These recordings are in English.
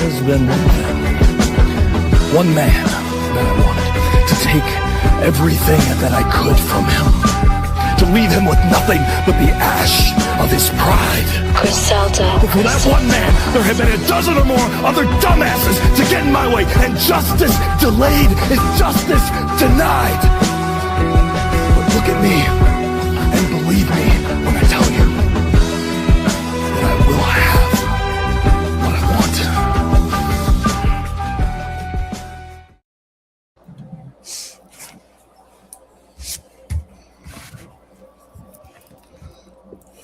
has been one man that I wanted to take everything that I could from him, to leave him with nothing but the ash of his pride. But for that one man, there have been a dozen or more other dumbasses to get in my way, and justice delayed is justice denied. But look at me and believe me when I tell you that I will have what I want.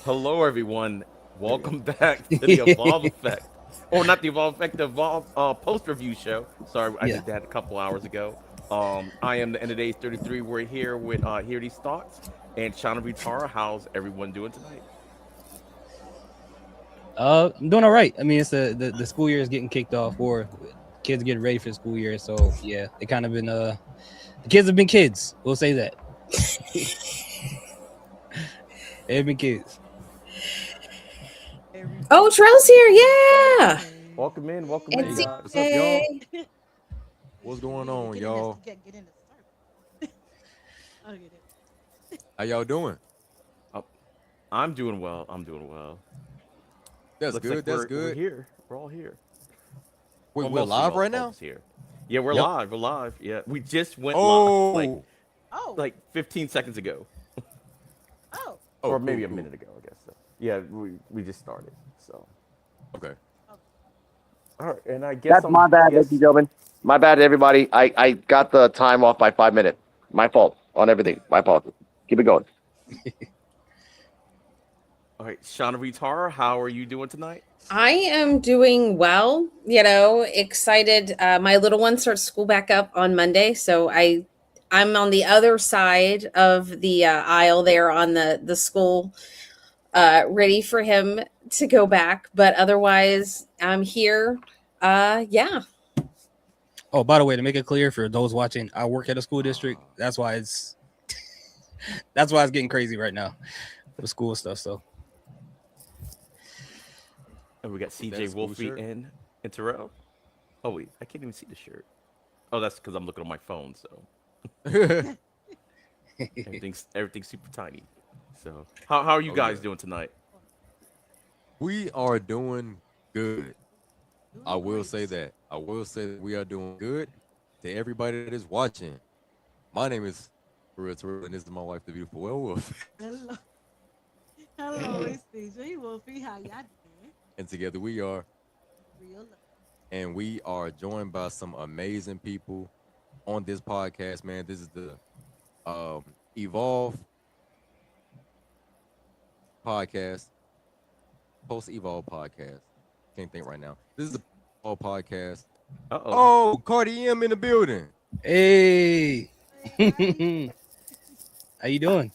Hello, everyone. Welcome back to the Evolve Effect. Or not the Evolve Effect, the Evolve post-review show. Sorry, I did that a couple hours ago. I am the End of Days 33. We're here with Hear These Thoughts and Shauna Vitara. How's everyone doing tonight? I'm doing all right. I mean, it's the school year is getting kicked off, or kids are getting ready for the school year. So yeah, they kind of been the kids have been kids. We'll say that. They've been kids. Oh, Trell's here, yeah. Welcome in, welcome in. What's up, y'all? What's going on, y'all? How y'all doing? I'm doing well. That's Looks good. like That's we're good. Here, we're all here. Wait, we're live right now? Here. Yeah, we're Yep. live. We're live. Yeah, we just went live like 15 seconds ago. Or maybe a minute ago, I guess. So. Yeah, we just started. So. Okay. All right, and I guess that's my bad, ladies and gentlemen. My bad, everybody. I got the time off by 5 minutes. My fault on everything. My fault. Keep it going. All right, Shauna Vitara, how are you doing tonight? I am doing well, excited. My little one starts school back up on Monday, so I'm on the other side of the aisle there on the school, ready for him to go back. But otherwise, I'm here. Yeah. Oh, by the way, to make it clear for those watching, I work at a school district. That's why it's getting crazy right now for the school stuff. So. And we got CJ Wolfie and Terrell. Oh wait, I can't even see the shirt. Oh, that's because I'm looking on my phone. So everything's super tiny. So how are you guys doing tonight? We are doing good. I will say that. I will say that we are doing good. To everybody that is watching, my name is Terrell, and this is my wife, the beautiful Wolf. Hello, it's CJ Wolfie. How y'all doing? And together we are Real love. And we are joined by some amazing people on this podcast, man. This is the Evolve podcast, post-Evolve podcast. Can't think right now. This is the Evolve podcast. Oh, Cardi M in the building. Hey. How you doing?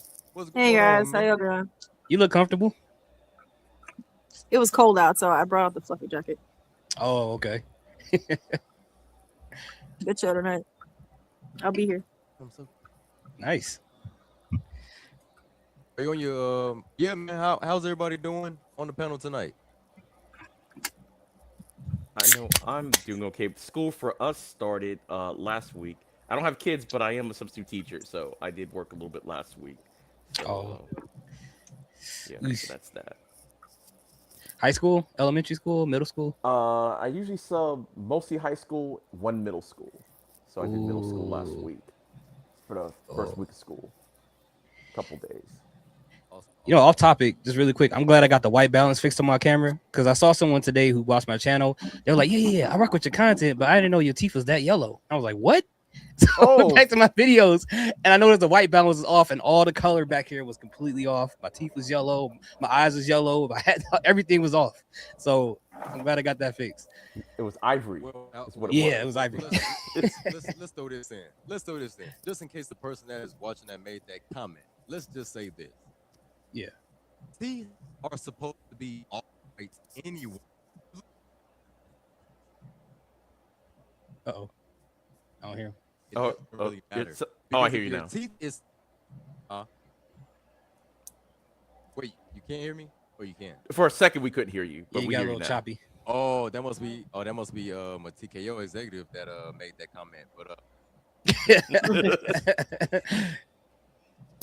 Hey guys, how y'all doing? You look comfortable. It was cold out, so I brought out the fluffy jacket. Oh, okay. Good show tonight. I'll be here. Nice. Are you on your yeah, man? How's everybody doing on the panel tonight? I know I'm doing okay. School for us started last week. I don't have kids, but I am a substitute teacher, so I did work a little bit last week. So, yeah, so that's that. High school, elementary school, middle school? I usually sub mostly high school, one middle school. So I did middle school last week for the first week of school. Couple days. You know, off topic, just really quick. I'm glad I got the white balance fixed on my camera because I saw someone today who watched my channel. They were like, yeah, I rock with your content, but I didn't know your teeth was that yellow. I was like, what? So I went back to my videos and I noticed the white balance was off and all the color back here was completely off. My teeth was yellow, my eyes was yellow, my head, everything was off. So I'm glad I got that fixed. It was ivory. It was ivory. Let's throw this in. Just in case the person that is watching that made that comment. Let's just say this. Yeah. Teeth are supposed to be all right anyway. Uh-oh. I don't hear him. It doesn't really matter. I hear you now. Teeth is wait, you can't hear me? Or you can? For a second we couldn't hear you, but you we got hear a little you now. choppy. Oh, that must be a TKO executive that made that comment. But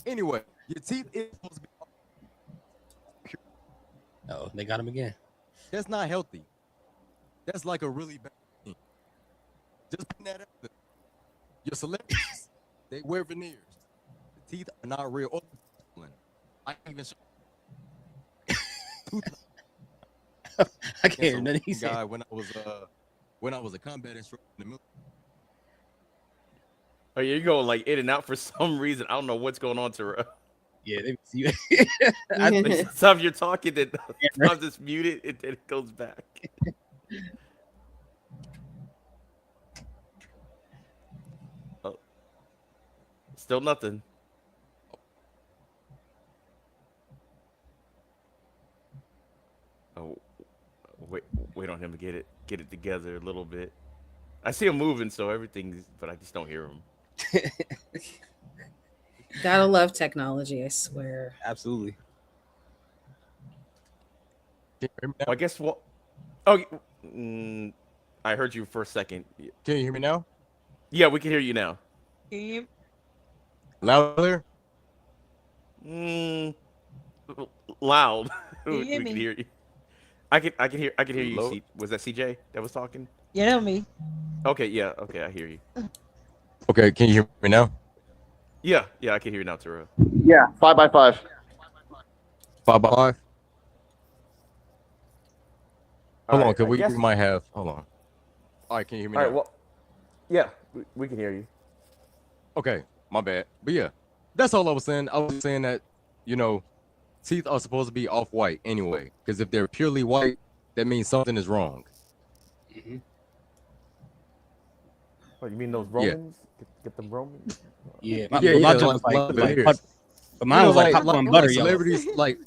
anyway, your teeth is supposed to be. Oh, they got him again. That's not healthy. That's like a really bad thing. Just putting that out there. Your celebrities, they wear veneers. The teeth are not real. Or I even show I can't hear nothing he guy said. when I was a combat instructor in the military. Oh, yeah, you're going like in and out for some reason. I don't know what's going on, Terrell. Yeah, they see you. Like, sometimes you're talking, then right. sometimes it's muted, and then it goes back. Oh, still nothing. Oh, wait on him to get it together a little bit. I see him moving, so everything's, but I just don't hear him. Gotta love technology, I swear. Absolutely. Can you hear me now? Well, I guess what? Oh, I heard you for a second. Can you hear me now? Yeah, we can hear you now. Can Louder? Loud. you we hear can me? hear you. I can hear you. Low? Was that CJ that was talking? Yeah, that was me. Okay, yeah, okay, I hear you. Okay, can you hear me now? Yeah, I can hear you now, Terrell. Yeah, 5x5. 5x5? Hold on, Alright, cause I we guess- might have. Hold on. All right, can you hear me All now? right, well, yeah, we can hear you. Okay, my bad. But yeah, that's all I was saying. I was saying that, teeth are supposed to be off-white anyway. Because if they're purely white, that means something is wrong. Mm-hmm. Oh, you mean those Romans? Get them Romans? Yeah, My joke was like like veneers. but mine was like popcorn butter yellow. Celebrities, like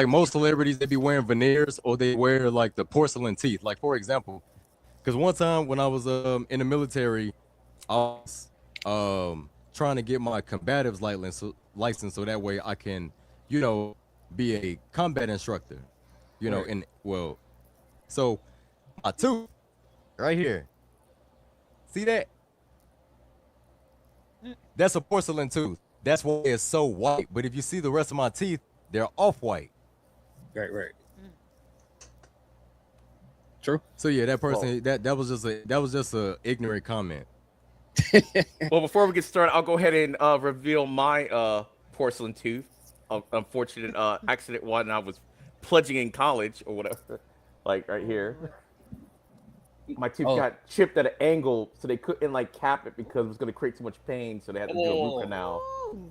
most celebrities, they be wearing veneers or they wear like the porcelain teeth. Like for example, because one time when I was in the military, I was trying to get my combatives license so that way I can, be a combat instructor. Right. So my tooth right here. See that? That's a porcelain tooth. That's why it's so white. But if you see the rest of my teeth, they're off-white. Right. True. So yeah, that person that was just a ignorant comment. Well, before we get started, I'll go ahead and reveal my porcelain tooth. Unfortunate accident one. I was pledging in college or whatever, like right here. My tooth got chipped at an angle, so they couldn't like cap it because it was going to create too much pain. So they had to do a root canal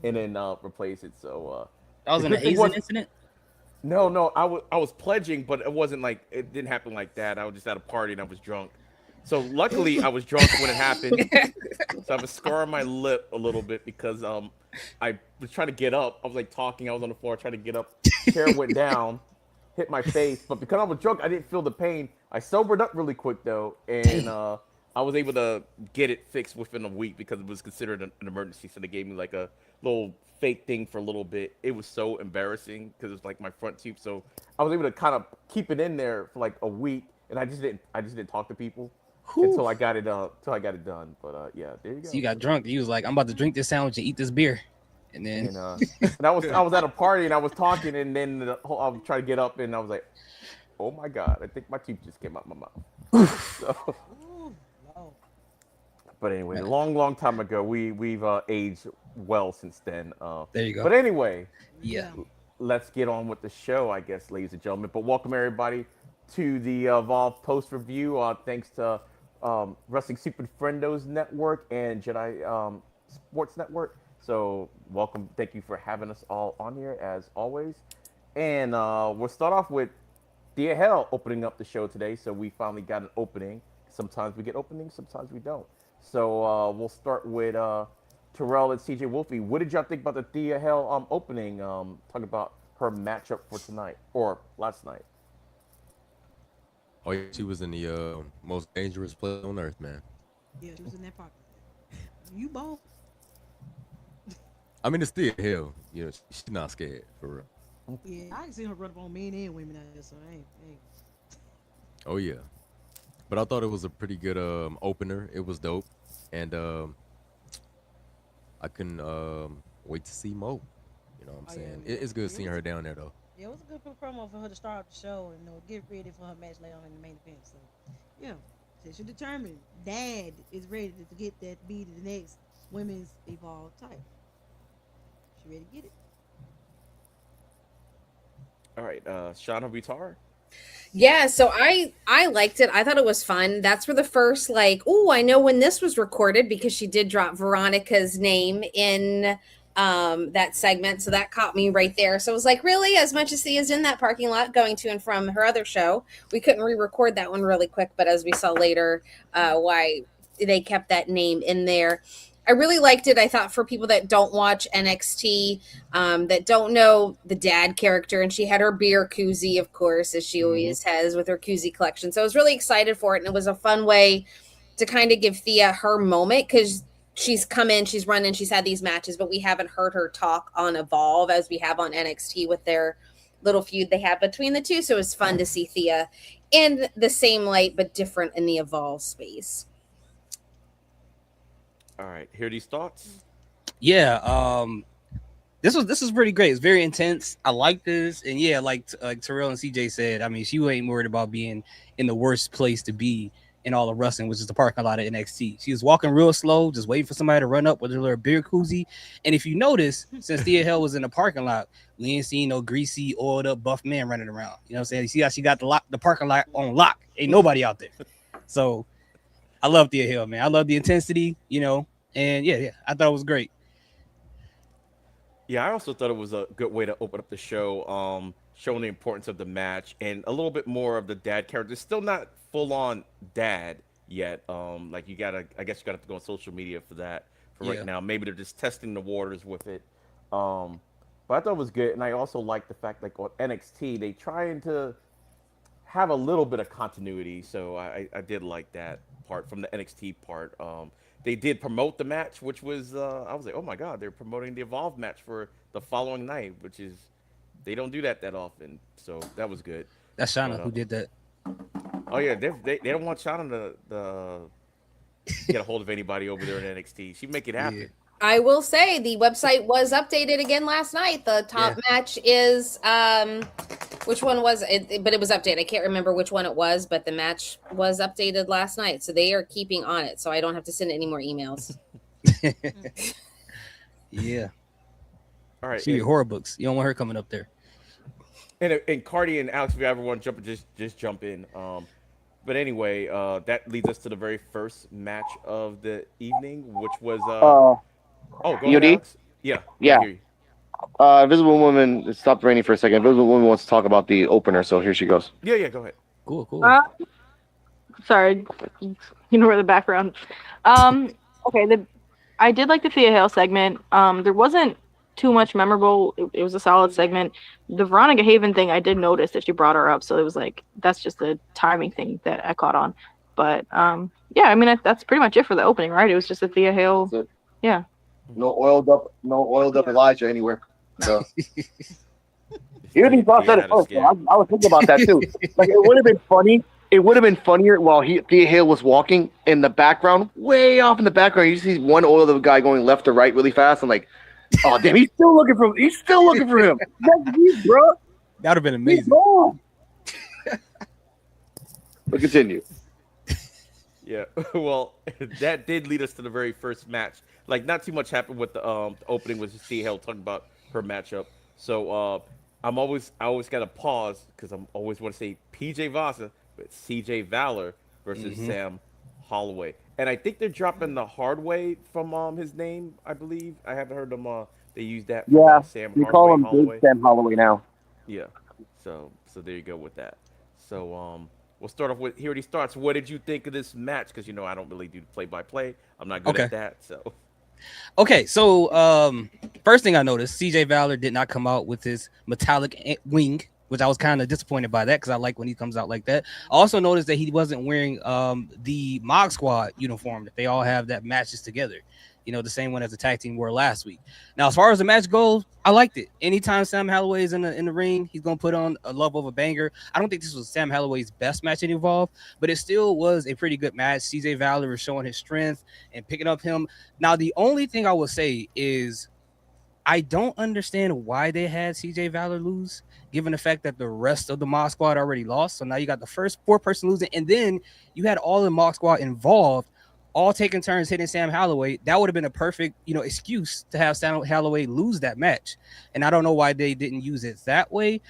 and then replace it. So that was an Asian incident. No, I was pledging, but it wasn't like it didn't happen like that. I was just at a party and I was drunk. So luckily I was drunk when it happened. So I have a scar on my lip a little bit because I was trying to get up. I was like talking. I was on the floor trying to get up. Chair went down, hit my face. But because I was drunk, I didn't feel the pain. I sobered up really quick though, and I was able to get it fixed within a week because it was considered an emergency. So they gave me like a little fake thing for a little bit. It was so embarrassing because it was like my front tooth. So I was able to kind of keep it in there for like a week, and I just didn't talk to people until I got it done. But yeah, there you go. So you got drunk. You was like, I'm about to drink this sandwich and eat this beer, and then and I was at a party and I was talking, and then I was trying to get up, and I was like, oh my god, I think my tooth just came out my mouth. So, but anyway, a long time ago, we've aged well since then. There you go. But anyway, yeah, let's get on with the show, I guess, ladies and gentlemen. But welcome everybody to the Evolve post review. Thanks to Wrestling Super Friendos Network and Jedi Sports Network. So welcome, thank you for having us all on here as always. And we'll start off with DL opening up the show today. So we finally got an opening. Sometimes we get openings, sometimes we don't. So we'll start with Terrell and CJ Wolfie. What did y'all think about the Thea Hell opening? Talking about her matchup for tonight or last night. Oh yeah, she was in the most dangerous place on earth, man. Yeah, she was in that pocket. You both. I mean, it's still hell. She's not scared for real. Yeah, I can see her run up on men and women out there, so I ain't. Oh yeah, but I thought it was a pretty good opener. It was dope, and I couldn't wait to see Mo. You know what I'm Oh, saying? yeah. It's good It seeing was her down there though. Yeah, it was a good promo for her to start off the show and get ready for her match later on in the main event. So, yeah, since you're determined, Dad is ready to get that be the next women's evolved title. She ready to get it? All right, Shauna Vitar. Yeah, so I liked it. I thought it was fun. That's where the first like, oh, I know when this was recorded because she did drop Veronica's name in that segment. So that caught me right there. So it was like, really, as much as he is in that parking lot going to and from her other show, we couldn't re-record that one really quick, but as we saw later, why they kept that name in there. I really liked it. I thought for people that don't watch NXT, that don't know the dad character, and she had her beer koozie, of course, as she always has with her koozie collection. So I was really excited for it, and it was a fun way to kind of give Thea her moment because she's come in, she's running, she's had these matches, but we haven't heard her talk on Evolve as we have on NXT with their little feud they have between the two. So it was fun to see Thea in the same light, but different in the Evolve space. All right, hear these thoughts. Yeah, this was pretty great. It's very intense. I like this, and yeah, like Terrell and CJ said, I mean, she ain't worried about being in the worst place to be in all of wrestling, which is the parking lot of NXT. She was walking real slow, just waiting for somebody to run up with her little beer koozie. And if you notice, since Thea Hell was in the parking lot, we ain't seen no greasy, oiled up, buff man running around. You know what I'm saying? You see how she got the parking lot on lock? Ain't nobody out there. So I love Thea Hell, man. I love the intensity, and yeah, I thought it was great. Yeah, I also thought it was a good way to open up the show, showing the importance of the match and a little bit more of the dad character. It's still not full on dad yet. Like I guess you gotta have to go on social media for that for right now. Maybe they're just testing the waters with it. But I thought it was good, and I also like the fact like on NXT they trying to have a little bit of continuity. So I did like that part from the NXT part. They did promote the match, which was I was like, oh my god, they're promoting the Evolve match for the following night, which is they don't do that often. So that was good. That's Shauna who did that. Oh yeah, they don't want Shauna to get a hold of anybody over there in NXT. She make it happen. Yeah. I will say the website was updated again last night. The top match is which one was it? But it was updated. I can't remember which one it was, but the match was updated last night. So they are keeping on it. So I don't have to send any more emails. Yeah. All right. She read horror books. You don't want her coming up there. And Cardi and Alex, if you ever want to jump in, just jump in. But anyway, that leads us to the very first match of the evening, which was go ahead, Alex. Yeah. Invisible Woman, stop Rainy for a second. Invisible Woman wants to talk about the opener, so here she goes. Yeah, go ahead. Cool. Sorry, where the background. Okay, I did like the Thea Hale segment. There wasn't too much memorable. It was a solid segment. The Veronica Haven thing, I did notice that she brought her up, so it was like that's just a timing thing that I caught on. But yeah, I mean that's pretty much it for the opening, right? It was just a Thea Hale. Yeah. No oiled up Elijah anywhere. So. Even he thought that at first. I was thinking about that too. Like it would have been funny. It would have been funnier while Thea Hale was walking in the background, way off in the background. You see one oiled up guy going left to right really fast. I'm like, oh damn, he's still looking for him. That's me, bro. That would have been amazing. But continue. Yeah, well, that did lead us to the very first match. Like, not too much happened with the opening. Was just Thea Hale talking about her matchup. So I always got to pause because I'm always want to say PJ Vasa, but CJ Valor versus Sam Holloway. And I think they're dropping the hard way from his name. I believe I haven't heard them. They use that. For, Sam. We Hardaway, call him Holloway. Big Sam Holloway now. Yeah. So there you go with that. So we'll start off with here. He starts. What did you think of this match? Because I don't really do play-by-play. I'm not good at that. So. Okay, so first thing I noticed, CJ Valor did not come out with his metallic wing, which I was kind of disappointed by that because I like when he comes out like that. I also noticed that he wasn't wearing the Mod Squad uniform that they all have that matches together. the same one as the tag team were last week. Now, as far as the match goes, I liked it. Anytime Sam Holloway is in the ring, he's gonna put on a level of a banger. I don't think this was Sam Holloway's best match in Evolve, but it still was a pretty good match. CJ Valor is showing his strength and picking up him. Now, the only thing I will say is I don't understand why they had CJ Valor lose, given the fact that the rest of the Mod Squad already lost. So now you got the first 4-person losing, and then you had all the Mod Squad involved, all taking turns hitting Sam Holloway. That would have been a perfect, excuse to have Sam Holloway lose that match. And I don't know why they didn't use it that way.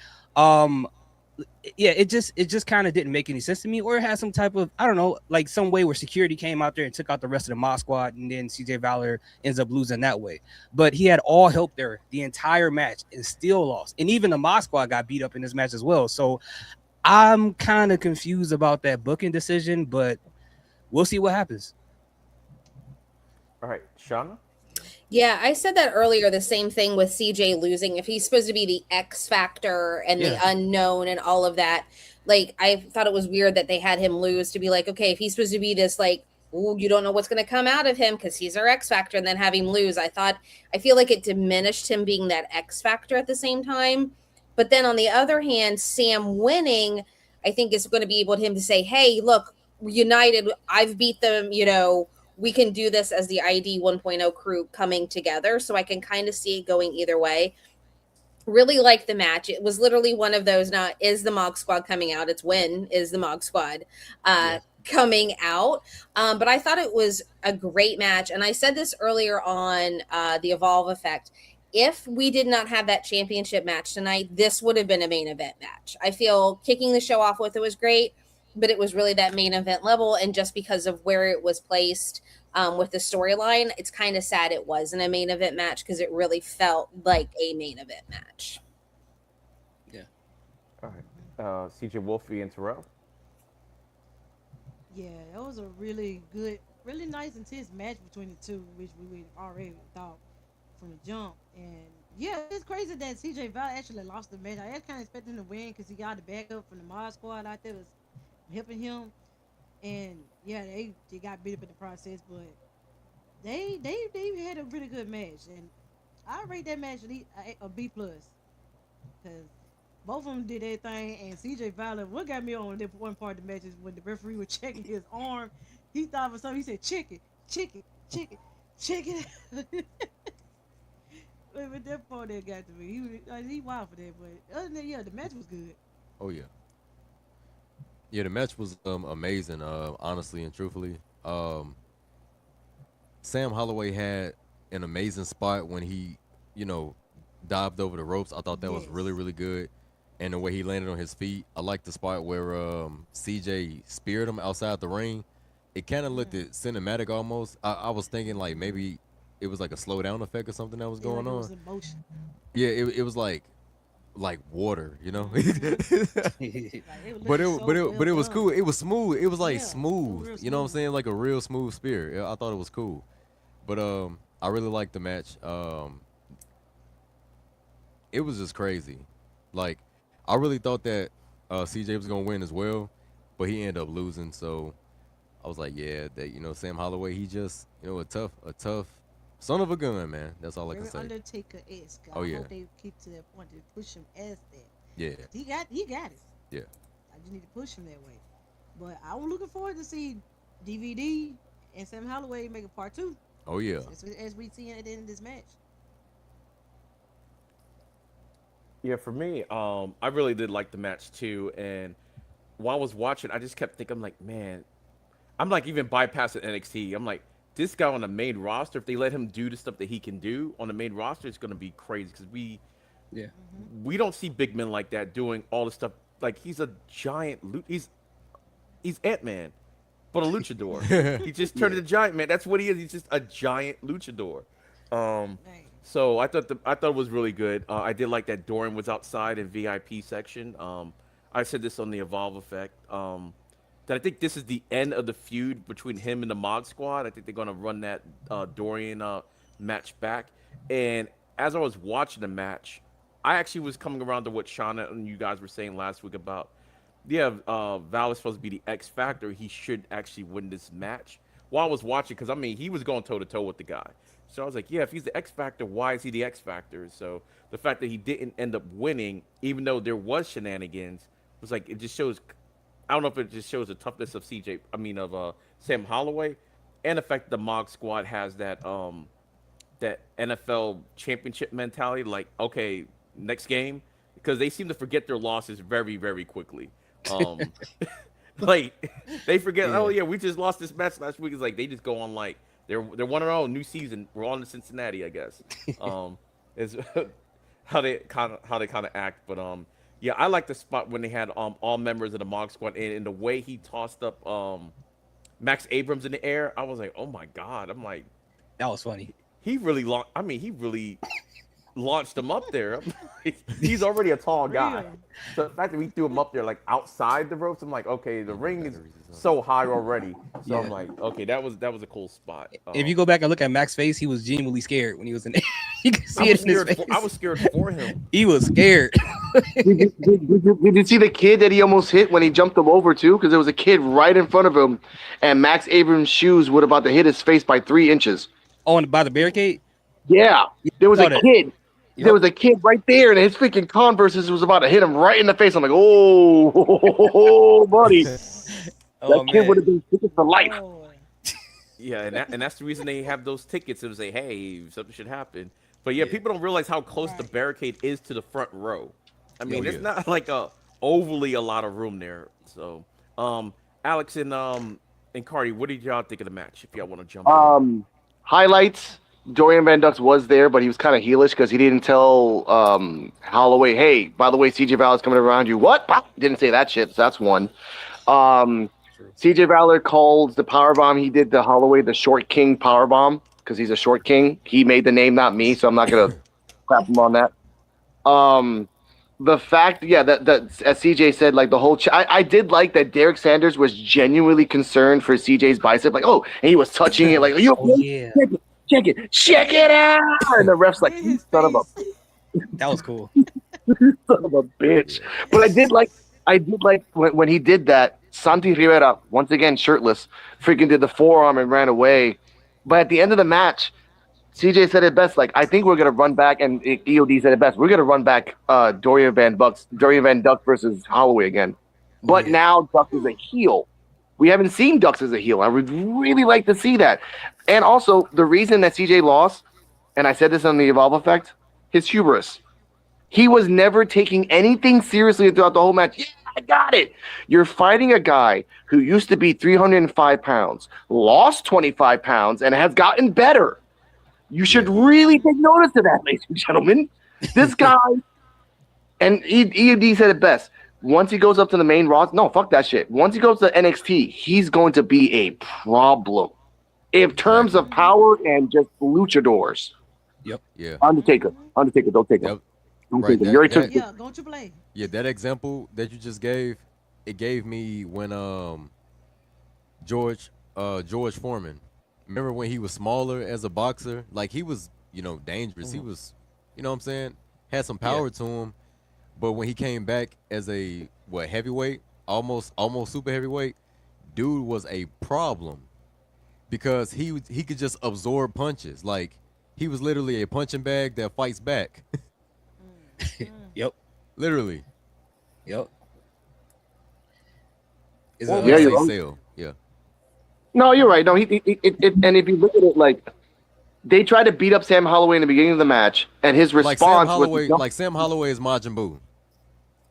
It just kind of didn't make any sense to me, or it had some type of, I don't know, like some way where security came out there and took out the rest of the Mod Squad, and then CJ Valor ends up losing that way. But he had all help there the entire match and still lost, and even the Mod Squad got beat up in this match as well. So I'm kind of confused about that booking decision, but we'll see what happens. All right, Shauna. Yeah, I said that earlier, the same thing with CJ losing. If he's supposed to be the X factor and the unknown and all of that, like, I thought it was weird that they had him lose to be like, okay, if he's supposed to be this, like, ooh, you don't know what's going to come out of him because he's our X factor, and then have him lose. I feel like it diminished him being that X factor at the same time. But then on the other hand, Sam winning, I think is going to be able to him to say, hey, look, united, I've beat them, we can do this as the ID 1.0 crew coming together. So I can kind of see it going either way. Really like the match. It was literally one of those, not is the Mog Squad coming out, it's when is the Mog Squad coming out. But I thought it was a great match. And I said this earlier on the Evolve Effect. If we did not have that championship match tonight, this would have been a main event match. I feel kicking the show off with it was great, but it was really that main event level. And just because of where it was placed with the storyline, it's kind of sad it wasn't a main event match because it really felt like a main event match. Yeah. All right. CJ Wolfie and Terrell. Yeah, it was a really good, really nice, intense match between the two, which we already thought from the jump. And yeah, it's crazy that CJ Valor actually lost the match. I was kind of expecting him to win because he got the backup from the Mod Squad out there was helping him. And yeah, they got beat up in the process, but they had a really good match, and I rate that match a B plus because both of them did their thing. And CJ Valor, what got me on that one part of the match is when the referee was checking his arm, he thought for something. He said, "Chicken." But that part that got to me, he wild for that. But other than that, yeah, the match was good. Oh yeah. Yeah, the match was amazing, honestly and truthfully. Sam Holloway had an amazing spot when he, dived over the ropes. I thought that was really, really good. And the way he landed on his feet. I liked the spot where CJ speared him outside the ring. It kind of looked cinematic almost. I was thinking like maybe it was like a slow down effect or something that was going on. It was emotion. Yeah, it was like water, but it was cool. It was smooth. It was like smooth. You know what I'm saying? Like a real smooth spear. I thought it was cool. But I really liked the match. It was just crazy. Like I really thought that CJ was gonna win as well, but he ended up losing. So I was like, yeah, that Sam Holloway, he just a tough son of a gun, man. That's all I can say. Undertaker-esque. I hope they keep to that point to push him as that. Yeah. He got it. Yeah. I just need to push him that way. But I'm looking forward to see DVD and Sam Holloway make a part 2. Oh yeah. As we see at the end of this match. Yeah, for me, I really did like the match too. And while I was watching, I just kept thinking, I'm like, man, I'm like even bypassing NXT. I'm like, this guy on the main roster, if they let him do the stuff that he can do on the main roster, it's gonna be crazy because we don't see big men like that doing all the stuff. Like he's a giant, he's Ant-Man, but a luchador. He just turned into a giant man. That's what he is. He's just a giant luchador. So I thought it was really good. I did like that Dorian was outside in VIP section. I said this on the Evolve Effect. That I think this is the end of the feud between him and the Mod Squad. I think they're gonna run that Dorian match back. And as I was watching the match, I actually was coming around to what Shauna and you guys were saying last week about, Valor's supposed to be the X Factor. He should actually win this match. while I was watching, because I mean, he was going toe to toe with the guy. So I was like, yeah, if he's the X Factor, why is he the X Factor? So the fact that he didn't end up winning, even though there was shenanigans, was like, it just shows. I don't know if it just shows the toughness of Sam Holloway, and the fact that the Mog Squad has that NFL championship mentality. Like, okay, next game, because they seem to forget their losses very, very quickly. Like they forget. Oh yeah, we just lost this match last week. It's like they just go on like they're 1-0, new season. We're on to Cincinnati, I guess. Is how they kind of act. But yeah, I like the spot when they had all members of the Mog Squad and the way he tossed up Max Abrams in the air. I was like, oh my god. I'm like, that was funny. He really launched him up there. He's already a tall guy. So the fact that we threw him up there like outside the ropes, I'm like, okay, the ring is so high already. So I'm like, okay, that was a cool spot. If you go back and look at Max's face, he was genuinely scared when he was in there. You can see it in his face. I was scared for him. He was scared. Did you see the kid that he almost hit when he jumped him over too? Because there was a kid right in front of him, and Max Abrams' shoes were about to hit his face by 3 inches. Oh, and by the barricade? Yeah, there was a kid. Yep. There was a kid right there, and his freaking Converses was about to hit him right in the face. I'm like, oh, buddy. That kid would have been tickets for life. Yeah, and that's the reason they have those tickets and say, hey, something should happen. But yeah, people don't realize how close the barricade is to the front row. I mean, it's not like overly a lot of room there. So, Alex and Cardi, what did y'all think of the match? If y'all want to jump in. Highlights. Dorian Van Dux was there, but he was kind of heelish because he didn't tell Holloway, hey, by the way, CJ Valor's coming around you. What? Didn't say that shit, so that's one. CJ Valor called the powerbomb. He did the Holloway, the short king powerbomb, because he's a short king. He made the name, not me, so I'm not going to crap him on that. The fact, that as CJ said, like the whole I did like that Derek Sanders was genuinely concerned for CJ's bicep. Like, and he was touching it like, check it out. And the ref's like, you son of a that was cool. Son of a bitch. But I did like when he did that, Santi Rivera, once again shirtless, freaking did the forearm and ran away. But at the end of the match, CJ said it best, like, I think we're gonna run back, and EOD said it best, we're gonna run back Dorian Van Dux versus Holloway again. But now Dux is a heel. We haven't seen Dux as a heel. I would really like to see that. And also, the reason that CJ lost, and I said this on the Evolve Effect, his hubris. He was never taking anything seriously throughout the whole match. Yeah, I got it. You're fighting a guy who used to be 305 pounds, lost 25 pounds, and has gotten better. You should really take notice of that, ladies and gentlemen. This guy, and EOD said it best. Once he goes up to the main roster, no, fuck that shit. Once he goes to NXT, he's going to be a problem in terms of power and just luchadors. Yep. Yeah. Undertaker, don't take him. Don't take him. Go Triple A. Yeah, that example that you just gave, it gave me when George Foreman. Remember when he was smaller as a boxer? Like he was, dangerous. He was, what I'm saying, had some power to him. But when he came back as a heavyweight, almost super heavyweight, dude was a problem because he could just absorb punches. Like he was literally a punching bag that fights back. Yep. Literally. Yep. Yeah. No, you're right. No, and if you look at it, like they tried to beat up Sam Holloway in the beginning of the match, and his response was Sam Holloway is Majin Buu.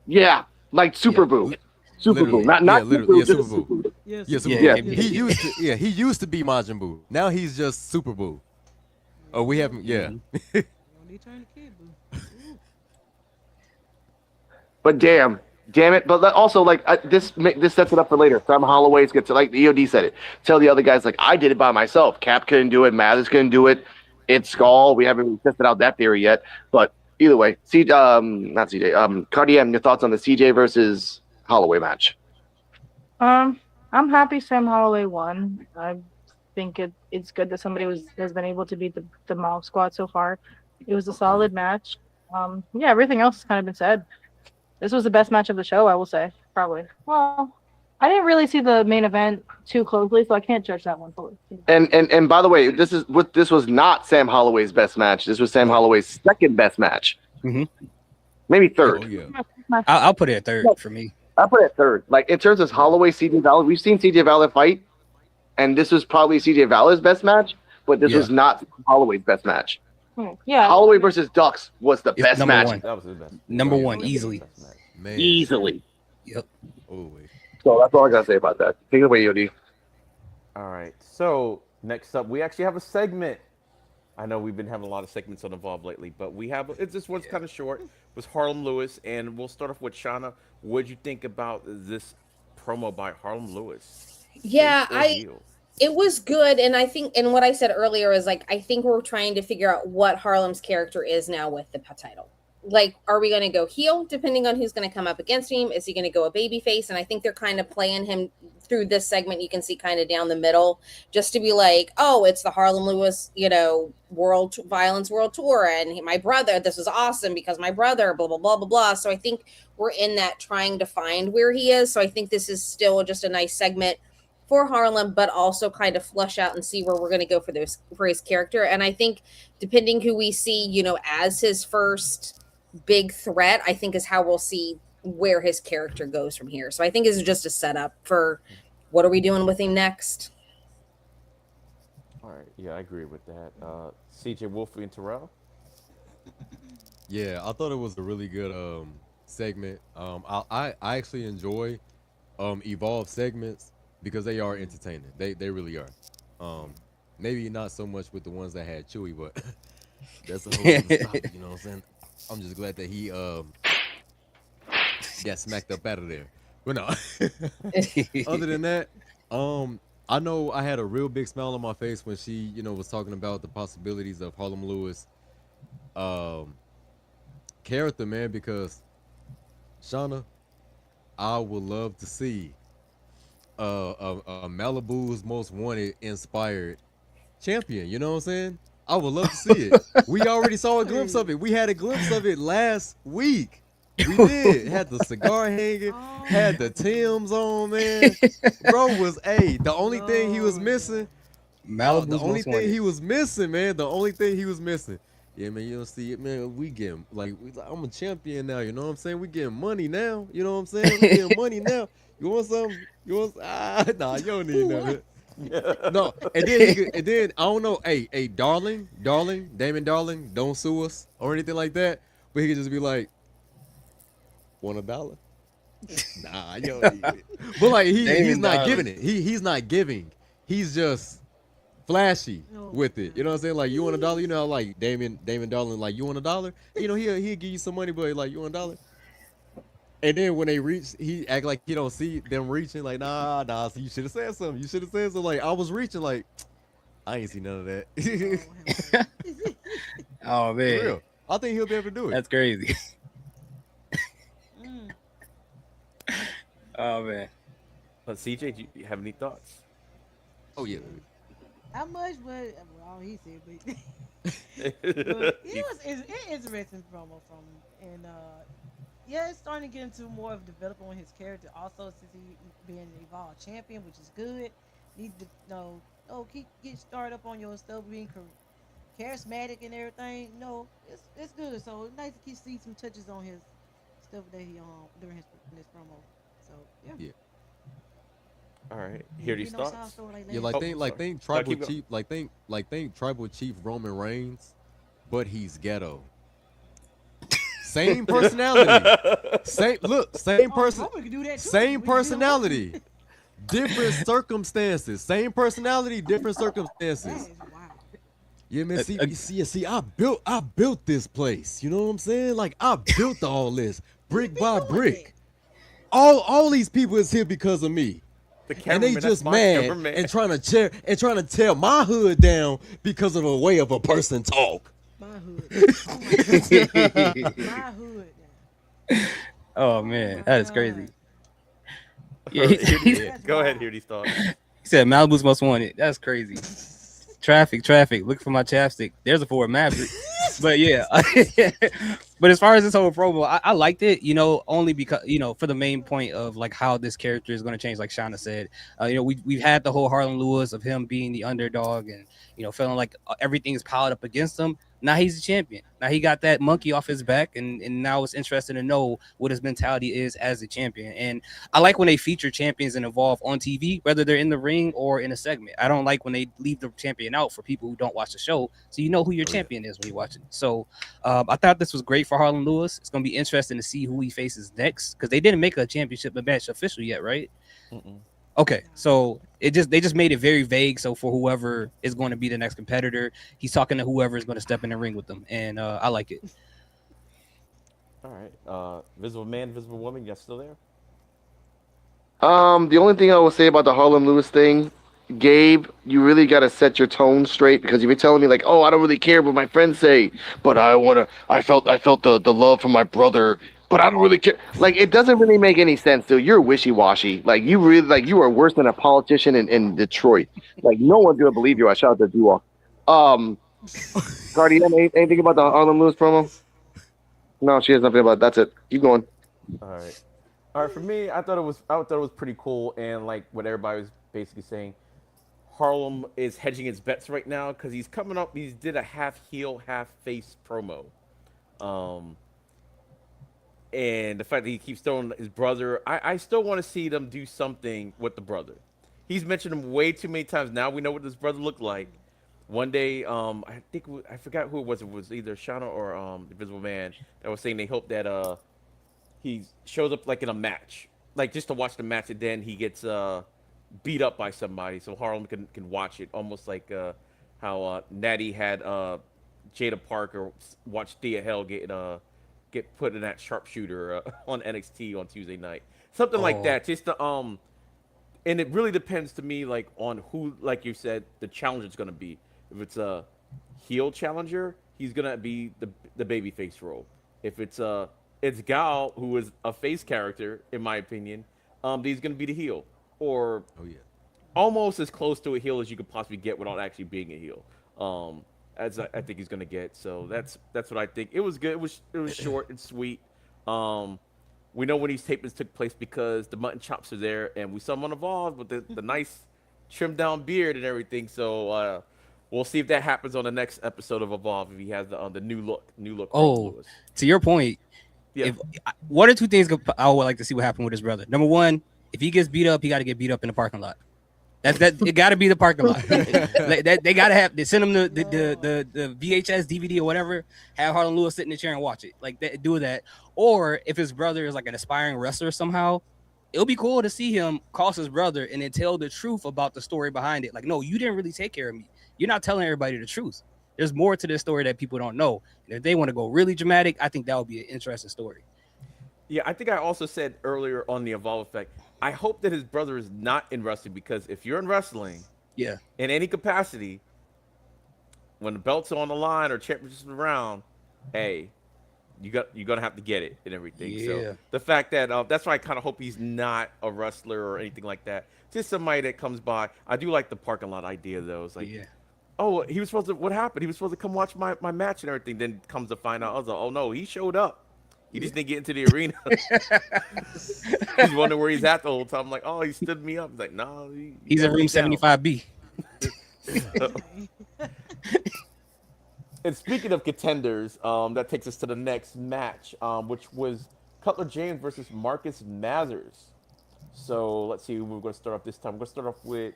Yeah, like Super Buu. Super Buu. Not literally, Super Buu. Yes. Yeah, Super Buu. He used to be Majin Buu. Now he's just Super Buu. Oh, we haven't. Yeah. But damn it! But also, like this sets it up for later. Sam Holloway's gets like the EOD said it. Tell the other guys like I did it by myself. Cap couldn't do it. Mathers couldn't do it. It's Skull. We haven't tested out that theory yet. But either way, not CJ. Cardiam, your thoughts on the CJ versus Holloway match? I'm happy Sam Holloway won. I think it's good that somebody has been able to beat the Mob Squad so far. It was a solid match. Everything else has kind of been said. This was the best match of the show, I will say, probably. Well, I didn't really see the main event too closely, so I can't judge that one fully. And by the way, this was not Sam Holloway's best match. This was Sam Holloway's second best match. Mhm. Maybe third. Oh yeah. I'll put it at third for me. I put it at third. Like in terms of Holloway, CJ Valor, we've seen CJ Valor fight, and this was probably CJ Valor's best match, but this was not Holloway's best match. Yeah. Holloway versus Ducks was the It's best number match. one. That was his best. Number one, easily. Man. Easily. Yep. Oh wait. So that's all I gotta say about that. Take it away, Yodi. All right. So next up, we actually have a segment. I know we've been having a lot of segments on Evolve lately, but we have this one's kind of short. It was Harlem Lewis, and we'll start off with Shauna. What did you think about this promo by Harlem Lewis? Yeah, Face or heel? it was good, and I think, and what I said earlier is like I think we're trying to figure out what Harlem's character is now with the title. Like, are we going to go heel depending on who's going to come up against him? Is he going to go a baby face? And I think they're kind of playing him through this segment. You can see kind of down the middle, just to be like, oh, it's the Harlem Lewis, World Violence World Tour, and my brother. This is awesome because my brother, blah blah blah blah blah. So I think we're in that trying to find where he is. So I think this is still just a nice segment for Harlem, but also kind of flush out and see where we're going to go for his character. And I think depending who we see, as his first big threat, I think is how we'll see where his character goes from here. So I think it's just a setup for what are we doing with him next. All right. Yeah, I agree with that. CJ Wolfie and Terrell. Yeah, I thought it was a really good segment. I actually enjoy Evolve segments because they are entertaining. They really are. Maybe not so much with the ones that had Chewy, but that's a whole other topic, you know what I'm saying? I'm just glad that he got smacked up out of there. But no. Other than that, I know I had a real big smile on my face when she, was talking about the possibilities of Harlem Lewis character, man, because Shauna, I would love to see a Malibu's Most Wanted inspired champion, you know what I'm saying? I would love to see it. We already saw a glimpse of it. We had a glimpse of it last week. We did. Had the cigar hanging, had the Timbs on, man. Bro was the only thing he was missing. Malibu's The only Most thing Wanted. he was missing, man. The only thing he was missing. Yeah, man, you don't see it, man. We getting I'm a champion now, you know what I'm saying? We getting money now. You know what I'm saying? We getting money now. You want something? Nah, you don't need nothing. No, and then I don't know. Hey, darling, Damon, darling, don't sue us or anything like that. But he could just be like, want $1? Nah, you don't need it. But like he's not giving it. He's not giving. He's just flashy with it. You know what I'm saying? Like, you want $1? You know how like Damon, darling, like, you want $1? He'll give you some money, but like, you want $1? And then when they reach, he act like he don't see them reaching. Like, nah. So you should have said something. You should have said something. Like, I was reaching. Like, I ain't see none of that. Oh For man, real. I think he'll be able to do it. that's crazy. Oh man. But CJ, do you have any thoughts? Oh yeah. How much? But all he said, but it was interesting promo from him, and yeah, it's starting to get into more of developing on his character. Also, since he being an Evolved champion, which is good. Need to get started up on your stuff, being charismatic and everything. It's good. So it's nice to see some touches on his stuff that he during this promo. So yeah. All right. Hear these thoughts? Yeah, think tribal chief, think tribal chief Roman Reigns, but he's ghetto. Same personality. Same person. Same personality. Different circumstances. Same personality, different circumstances. Yeah, man. See, I built this place. You know what I'm saying? Like, I built all this brick by brick. All these people is here because of me. And they just mad and trying to tear my hood down because of the way of a person talk. My hood. My hood. Oh man, that is crazy. Yeah, go ahead, hear these thoughts. He said Malibu's Most Wanted. That's crazy. Traffic. Look for my chapstick. There's a Ford Maverick. But yeah, but as far as this whole promo, I liked it, only because, for the main point of like how this character is going to change, like Shauna said. We've had the whole Harlan Lewis of him being the underdog and, feeling like everything is piled up against him. Now he's a champion. Now he got that monkey off his back, and now it's interesting to know what his mentality is as a champion. And I like when they feature champions and Evolve on TV, whether they're in the ring or in a segment. I don't like when they leave the champion out for people who don't watch the show, so you know who your champion is when you watch it. So I thought this was great for Harlan Lewis. It's going to be interesting to see who he faces next, because they didn't make a championship match official yet, right? Mm-mm. Okay, so they just made it very vague. So for whoever is going to be the next competitor, he's talking to whoever is going to step in the ring with them, and I like it. All right, Visible Man, Visible Woman, you guys still there? The only thing I will say about the Harlan Lewis thing, Gabe, you really got to set your tone straight, because if you're telling me like, oh, I don't really care what my friends say, but I felt the love from my brother, but I don't really care. Like, it doesn't really make any sense, dude. You're wishy-washy. Like, you really, like, you are worse than a politician in Detroit. Like, no one's gonna believe you. I shout out to Duwalk. Cardi, anything about the Harlan Lewis promo? No, she has nothing about it. That's it. Keep going. All right. All right, for me, I thought it was pretty cool, and like what everybody was basically saying, Harlem is hedging his bets right now because he's coming up. He did a half heel, half face promo, and the fact that he keeps throwing his brother, I still want to see them do something with the brother. He's mentioned him way too many times. Now we know what this brother looked like. One day, I forgot who it was. It was either Shauna or the Invisible Man that was saying they hope that he shows up like in a match, like just to watch the match, and then he gets beat up by somebody, so Harlem can watch it, almost like how Natty had Jada Parker watch Thea Hell get put in that sharpshooter on NXT on Tuesday night, something like that. Just to, and it really depends to me, like on who, like you said, the challenger is gonna be. If it's a heel challenger, he's gonna be the babyface role. If it's Gal, who is a face character, in my opinion, he's gonna be the heel, or almost as close to a heel as you could possibly get without actually being a heel. As I think he's gonna get. So that's what I think. It was good. It was short and sweet. We know when these tapings took place because the mutton chops are there, and we saw him on Evolve with the nice trimmed down beard and everything. So we'll see if that happens on the next episode of Evolve, if he has the new look. Oh, to your point, if one or two things I would like to see what happened with his brother. Number one, if he gets beat up, he got to get beat up in the parking lot. That it got to be the parking lot. Like, they got to have. They send him the VHS, DVD, or whatever. Have Harlan Lewis sit in the chair and watch it. Like, do that. Or if his brother is like an aspiring wrestler somehow, it'll be cool to see him call his brother and then tell the truth about the story behind it. Like, no, you didn't really take care of me. You're not telling everybody the truth. There's more to this story that people don't know. And if they want to go really dramatic, I think that would be an interesting story. Yeah, I think I also said earlier on the Evolve Effect, I hope that his brother is not in wrestling, because if you're in wrestling, in any capacity, when the belt's on the line or championship's around, hey, you're gonna have to get it and everything. Yeah. So the fact that that's why I kind of hope he's not a wrestler or anything like that. Just somebody that comes by. I do like the parking lot idea though. It's like, oh, he was supposed to. What happened? He was supposed to come watch my match and everything. Then comes to find out, I was like, oh no, he showed up. He just didn't get into the arena. He's wondering where he's at the whole time. I'm like, oh, he stood me up. He's like, no, he's in room 75B. And speaking of contenders, that takes us to the next match, which was Cutler James versus Marcus Mazers. So let's see who we're going to start off this time. We're going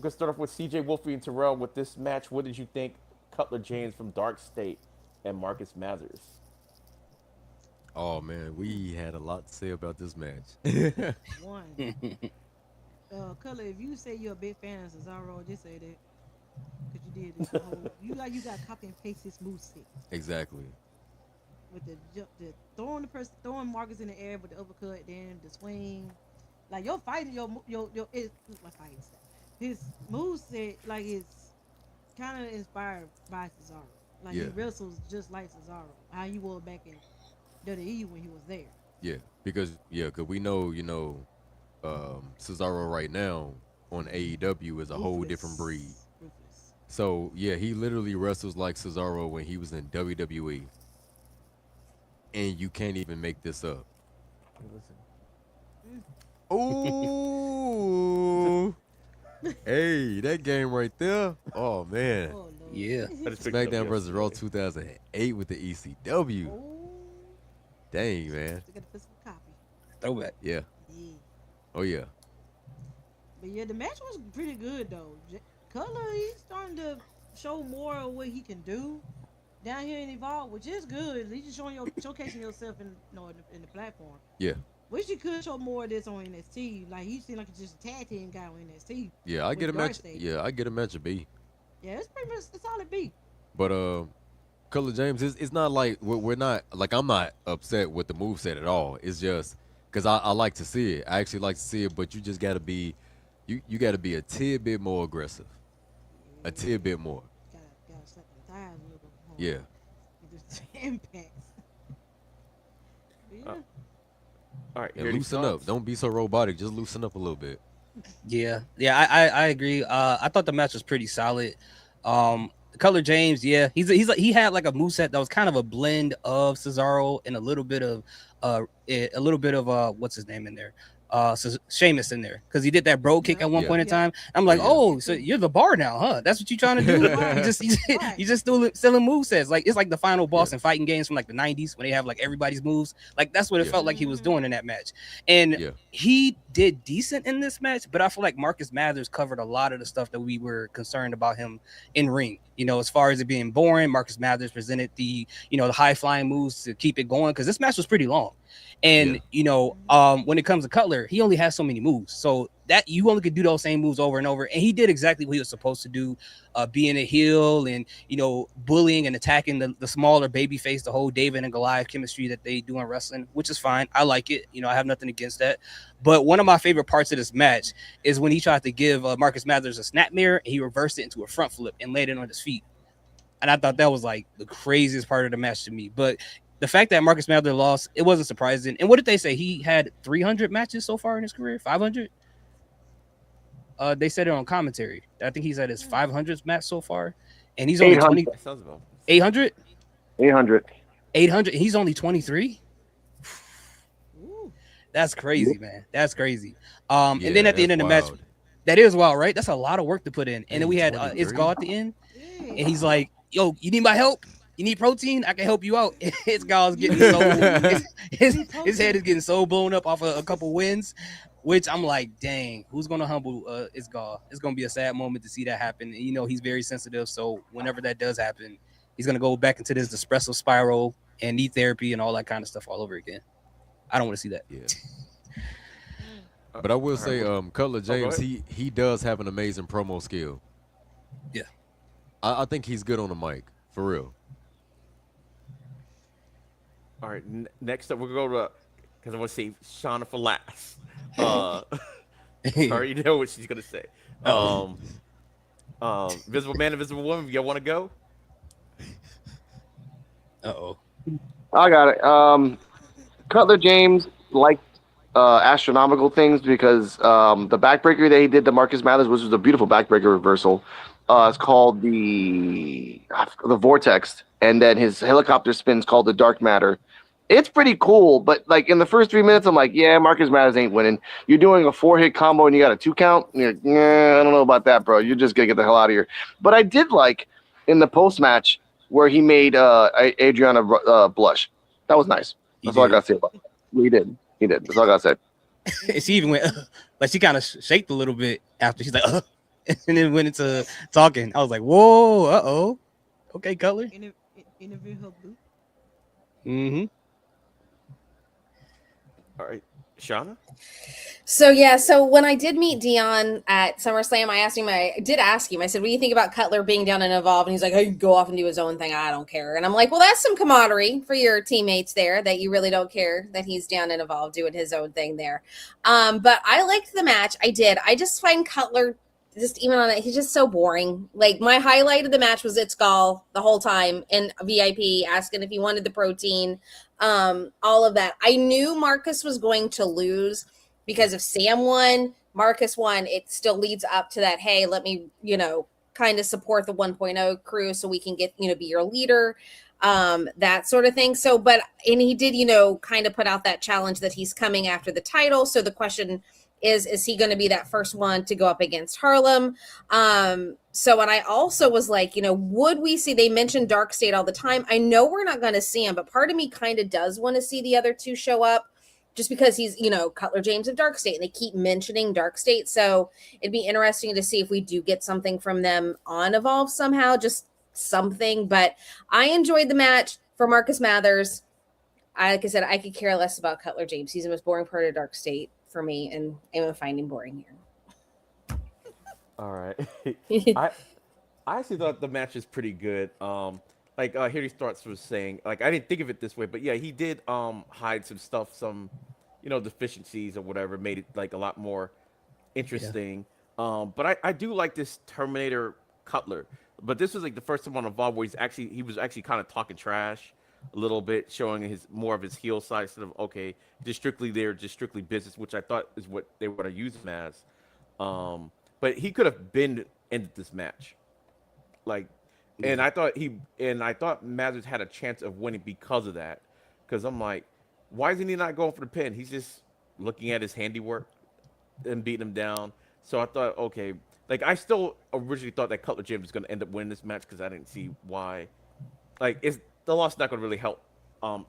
to start off with CJ Wolfie and Terrell with this match. What did you think, Cutler James from Dark State and Marcus Mazers? Oh man, we had a lot to say about this match. One, Cutler, if you say you're a big fan of Cesaro, just say that, because you did this whole, you got copy and paste his moveset. Exactly. With the throwing Marcus in the air with the uppercut, then the swing, like your fighting, your it's my fighting style. His moveset, like, it's kind of inspired by Cesaro. Like, he wrestles just like Cesaro, how he was back in WWE when he was there. Yeah, because we know, Cesaro right now on AEW is a whole different breed. So yeah, he literally wrestles like Cesaro when he was in WWE, and you can't even make this up. Ooh, hey, that game right there. Oh man, Oh Lord. Yeah. I just picked it up SmackDown versus Raw yesterday. 2008 with the ECW. Oh, Dang man, still gotta put some copy. Throwback. yeah. Yeah. Oh yeah, But yeah, the match was pretty good though. Cutler, he's starting to show more of what he can do down here in Evolve, which is good. He's just showcasing yourself in the platform. yeah, Wish you could show more of this on NXT. Like he seemed like he's just a tag team guy on NXT. yeah. I with get a Dark match. State. Yeah, I get a match of B. Yeah, it's pretty much a solid beat. But Color James, it's not like we're not like I'm not upset with the moveset at all. It's just because I like to see it. I actually like to see it, but you just gotta be you gotta be a tidbit more aggressive. A tidbit more. Gotta slap the thighs a little bit more. Yeah. With the impacts. But yeah. All right, And here loosen up. Don't be so robotic. Just loosen up a little bit. Yeah, I agree. I thought the match was pretty solid. Color James, yeah, he had like a moveset that was kind of a blend of Cesaro and a little bit of what's his name in there, Sheamus in there, because he did that bro kick at one Yeah. point in time. I'm like, Yeah. oh, so you're the bar now, huh? That's what you're trying to do. You just selling movesets. Like it's like the final boss in fighting games from like the 90s when they have like everybody's moves. Like that's what it felt like he was doing in that match. And he did decent in this match, but I feel like Marcus Mathers covered a lot of the stuff that we were concerned about him in ring. You know, as far as it being boring, Marcus Mathers presented the high flying moves to keep it going because this match was pretty long. And when it comes to Cutler, he only has so many moves, so that you only could do those same moves over and over. And he did exactly what he was supposed to do, being a heel and bullying and attacking the smaller baby face, the whole David and Goliath chemistry that they do in wrestling, which is fine. I like it. I have nothing against that. But one of my favorite parts of this match is when he tried to give Marcus Mathers a snap mirror and he reversed it into a front flip and laid it on his feet. And I thought that was like the craziest part of the match to me. But the fact that Marcus Mathers lost, it wasn't surprising. And what did they say? He had 300 matches so far in his career? 500? They said it on commentary. I think he's at his 500th match so far. And he's only 20. 800? 800. 800. He's only 23? That's crazy, man. That's crazy. And then at the end of the match, that is wild, right? That's a lot of work to put in. And then we had It's God at the end. And he's like, yo, you need my help? You need protein? I can help you out. His guy's getting his head is getting so blown up off a couple wins, which I'm like, dang, who's gonna humble Isgal? It's gonna be a sad moment to see that happen. And, he's very sensitive, so whenever that does happen, he's gonna go back into this depressive spiral and need therapy and all that kind of stuff all over again. I don't want to see that. Yeah. But I will say, Cutler James, he does have an amazing promo skill. Yeah. I think he's good on the mic, for real. All right, next up we'll go to, because I want to say Shauna for last. Already know what she's gonna say. Visible Man, Invisible Woman. Y'all want to go? I got it. Cutler James liked astronomical things because the backbreaker that he did to Marcus Mathers, which was a beautiful backbreaker reversal. It's called the Vortex, and then his helicopter spin's called the Dark Matter. It's pretty cool, but like in the first 3 minutes, I'm like, yeah, Marcus Mathers ain't winning. You're doing a 4-hit combo and you got a 2 count. And you're like, I don't know about that, bro. You're just gonna get the hell out of here. But I did like in the post match where he made Adriana blush. That was nice. That's all I gotta say about it. He did. That's all I gotta say. She even went like she kind of shaked a little bit after she's like, and then went into talking. I was like, whoa, okay, Cutler. Interview her blue. Mm-hmm. All right, Shauna. So when I did meet Dion at SummerSlam, I did ask him. I said, "What do you think about Cutler being down in Evolve?" And he's like, "Hey, you go off and do his own thing. I don't care." And I'm like, "Well, that's some camaraderie for your teammates there. That you really don't care that he's down in Evolve doing his own thing there." But I liked the match. I did. I just find Cutler just even on it, he's just so boring. Like my highlight of the match was It's Gall the whole time in VIP asking if he wanted the protein, all of that. I knew Marcus was going to lose because if Sam won, Marcus won. It still leads up to that. Hey, let me, kind of support the 1.0 crew so we can get, be your leader, that sort of thing. So, and he did, kind of put out that challenge that he's coming after the title. So the question is he going to be that first one to go up against Harlem? So, and I also was like, would we see, they mentioned Dark State all the time. I know we're not going to see him, but part of me kind of does want to see the other two show up just because he's, Cutler James of Dark State and they keep mentioning Dark State. So it'd be interesting to see if we do get something from them on Evolve somehow, just something. But I enjoyed the match for Marcus Mathers. Like I said, I could care less about Cutler James. He's the most boring part of Dark State for me, and I'm finding boring here. All right. I actually thought the match is pretty good. Here he starts was saying, I didn't think of it this way, but yeah, he did hide some stuff, some deficiencies or whatever, made it a lot more interesting. Yeah. But I do like this Terminator Cutler. But this was the first time on Evolve where he was actually kind of talking trash a little bit, showing more of his heel side instead of just strictly business, which I thought is what they want to use him as. But he could have ended this match, and I thought Mathers had a chance of winning because of that. Because I'm like, why isn't he not going for the pin? He's just looking at his handiwork and beating him down. So I thought, okay, I still originally thought that Cutler James was going to end up winning this match because I didn't see why. The loss not going to really help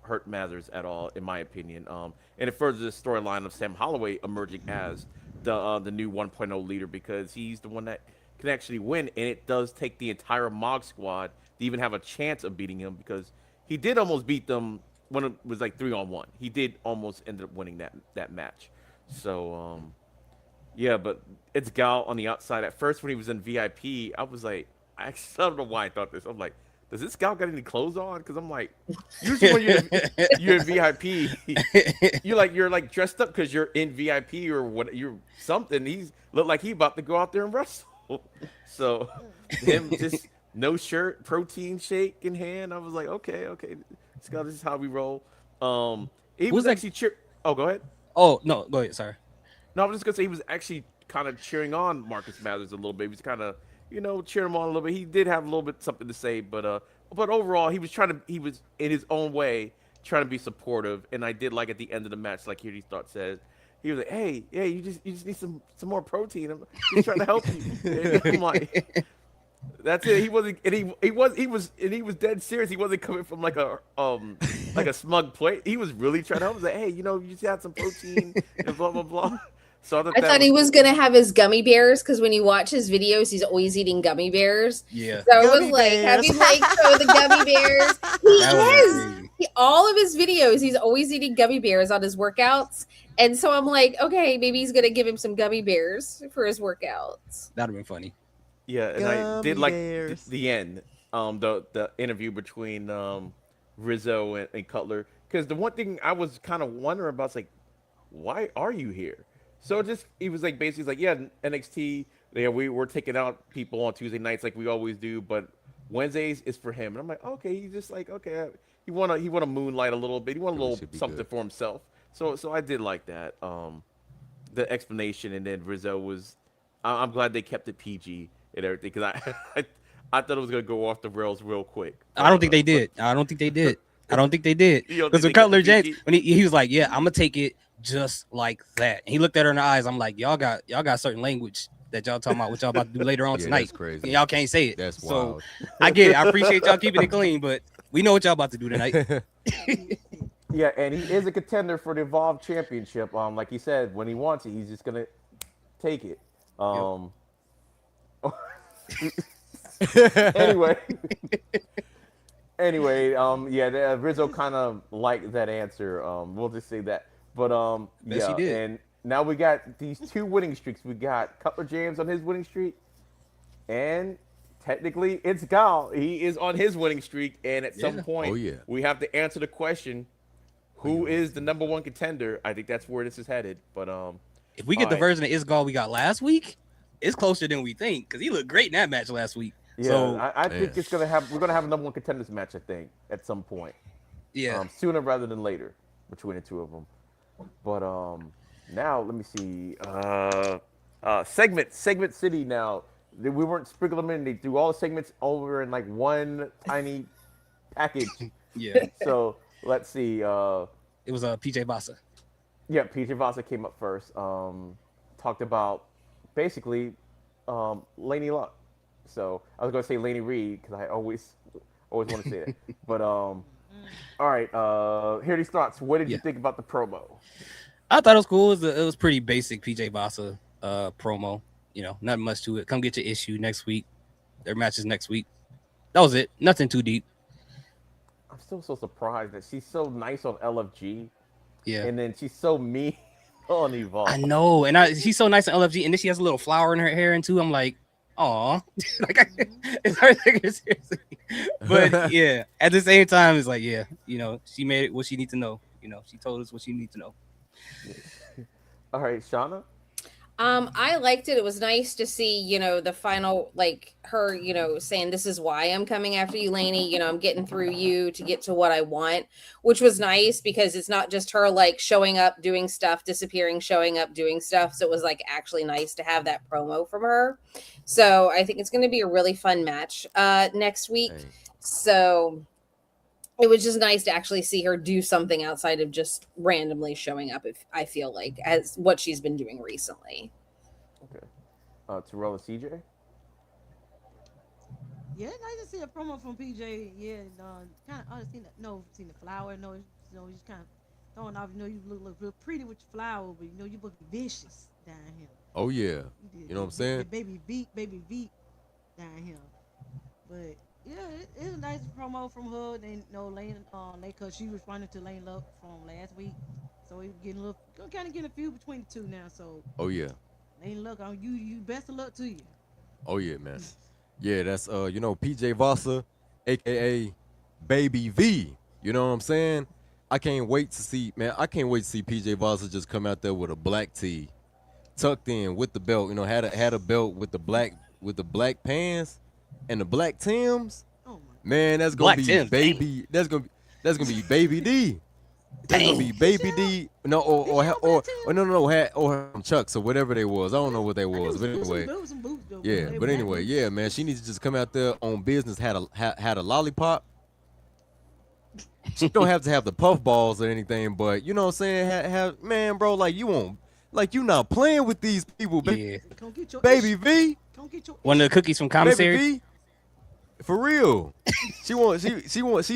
hurt Mathers at all, in my opinion. And it furthers the storyline of Sam Holloway emerging as the new 1.0 leader because he's the one that can actually win, and it does take the entire Mog squad to even have a chance of beating him because he did almost beat them when it was 3-on-1. He did almost end up winning that match. So yeah, but it's Gal on the outside. At first, when he was in VIP, I was like, I don't know why I thought this. I'm like, does this Gal got any clothes on? Because I'm like, usually when you're in VIP, you're dressed up because you're in VIP or what, you're something. He's looked like he about to go out there and wrestle. So him just no shirt, protein shake in hand. I was like, okay, Scott, this is how we roll. He was actually Oh, go ahead. Oh no, go ahead. Sorry. No, I was just gonna say he was actually kind of cheering on Marcus Mathers a little bit. He was kind of, cheering him on a little bit. He did have a little bit something to say, but overall, he was in his own way trying to be supportive. And I did like at the end of the match, like Here He Thought says, he was like, "Hey, yeah, you just need some more protein. I'm just trying to help you." And I'm like, that's it. He wasn't, and he was dead serious. He wasn't coming from like a smug play. He was really trying to help. He was like, "Hey, you just had some protein and blah blah blah." So I thought he was gonna have his gummy bears because when you watch his videos, he's always eating gummy bears. Yeah. So it was like, have you show the gummy bears? All of his videos, he's always eating gummy bears on his workouts. And so I'm like, okay, maybe he's gonna give him some gummy bears for his workouts. That'd have been funny. Yeah, and I did like the end, the interview between Rizzo and Cutler, because the one thing I was kind of wondering about is why are you here? So he was basically yeah, NXT, we're taking out people on Tuesday nights like we always do, but Wednesdays is for him. And I'm like, okay, he's just okay, he wanna moonlight a little bit, he want a little something for himself. So I did like that, the explanation, and then Rizzo was, I'm glad they kept it PG and everything because I thought it was gonna go off the rails real quick. I don't think they did. Because with Cutler James, when he was like, "Yeah, I'm gonna take it just like that," and he looked at her in the eyes. I'm like, "Y'all got certain language that y'all talking about what y'all about to do later on tonight. That's crazy. And y'all can't say it." That's so wild. I get it. I appreciate y'all keeping it clean, but we know what y'all about to do tonight. Yeah, and he is a contender for the Evolve Championship. Like he said, when he wants it, he's just gonna take it. Anyway, yeah, Rizzo kind of liked that answer. We'll just say that. But yes, yeah, and now we got these two winning streaks. We got Cutler James on his winning streak, and technically it's Gal. He is on his winning streak, and at some point, we have to answer the question: who is the number one contender? I think that's where this is headed. But if we get the version of Isgal we got last week, it's closer than we think because he looked great in that match last week. Yeah, so I think we're gonna have a number one contenders match. I think at some point. Yeah. Sooner rather than later between the two of them. But now let me see. Segment City now. we weren't sprinkling them in. They threw all the segments over in like one tiny package. Yeah. So let's see. It was PJ Vasa. Yeah, PJ Vasa came up first. Talked about basically Laney Luck. So I was gonna say Laney Reed because I always want to say that. But all right. Here are these thoughts. What did you think about the promo? I thought it was cool. It was pretty basic PJ Vasa promo. You know, not much to it. Come get your issue next week. Their matches next week. That was it. Nothing too deep. I'm still so surprised that she's so nice on LFG. Yeah. And then she's so mean on Evolve. I know. And she's so nice on LFG. And then she has a little flower in her hair and too. I'm like, aw. Like, it's hard to take her seriously. But yeah, at the same time, it's like, yeah, you know, she made it what she needs to know. You know, she told us what she needs to know. All right, Shauna. I liked it. It was nice to see, you know, the final, like her, you know, saying, this is why I'm coming after you, Laney. You know, I'm getting through you to get to what I want, which was nice because it's not just her like showing up, doing stuff, disappearing, showing up, doing stuff. So it was like actually nice to have that promo from her. So I think it's going to be a really fun match next week. Hey. So it was just nice to actually see her do something outside of just randomly showing up, if I feel like, as what she's been doing recently. Okay. Terrell and CJ? Yeah, nice to see a promo from PJ. Yeah, kind of, seen the flower. He's kind of throwing off. You know, you look real pretty with your flower, but you know, you look vicious down here. Oh, yeah. You know what I'm saying? Baby V down here. But yeah, it was a nice promo from her. Then Lane, cause she responded to Lane Luck from last week, so we getting a few between the two now. So Oh, yeah. Lane Luck, on you best of luck to you. Oh, yeah, man. Yeah, that's, PJ Vasa, a.k.a. Baby V. You know what I'm saying? I can't wait to see PJ Vasa just come out there with a black tee, tucked in with the belt. You know, had a belt with the black pants and the black Tims. Oh man, that's gonna be baby. That's gonna be Baby D. That's gonna be Baby D. No, or Chucks or whatever they was. I don't know what they was, but anyway. Yeah, but anyway, yeah, man. She needs to just come out there on business. Had a lollipop. She don't have to have the puff balls or anything, but you know what I'm saying. Have man, bro, like you won't, like you not playing with these people, Yeah. Baby V. One of the cookies from commissary. Baby V. For real. She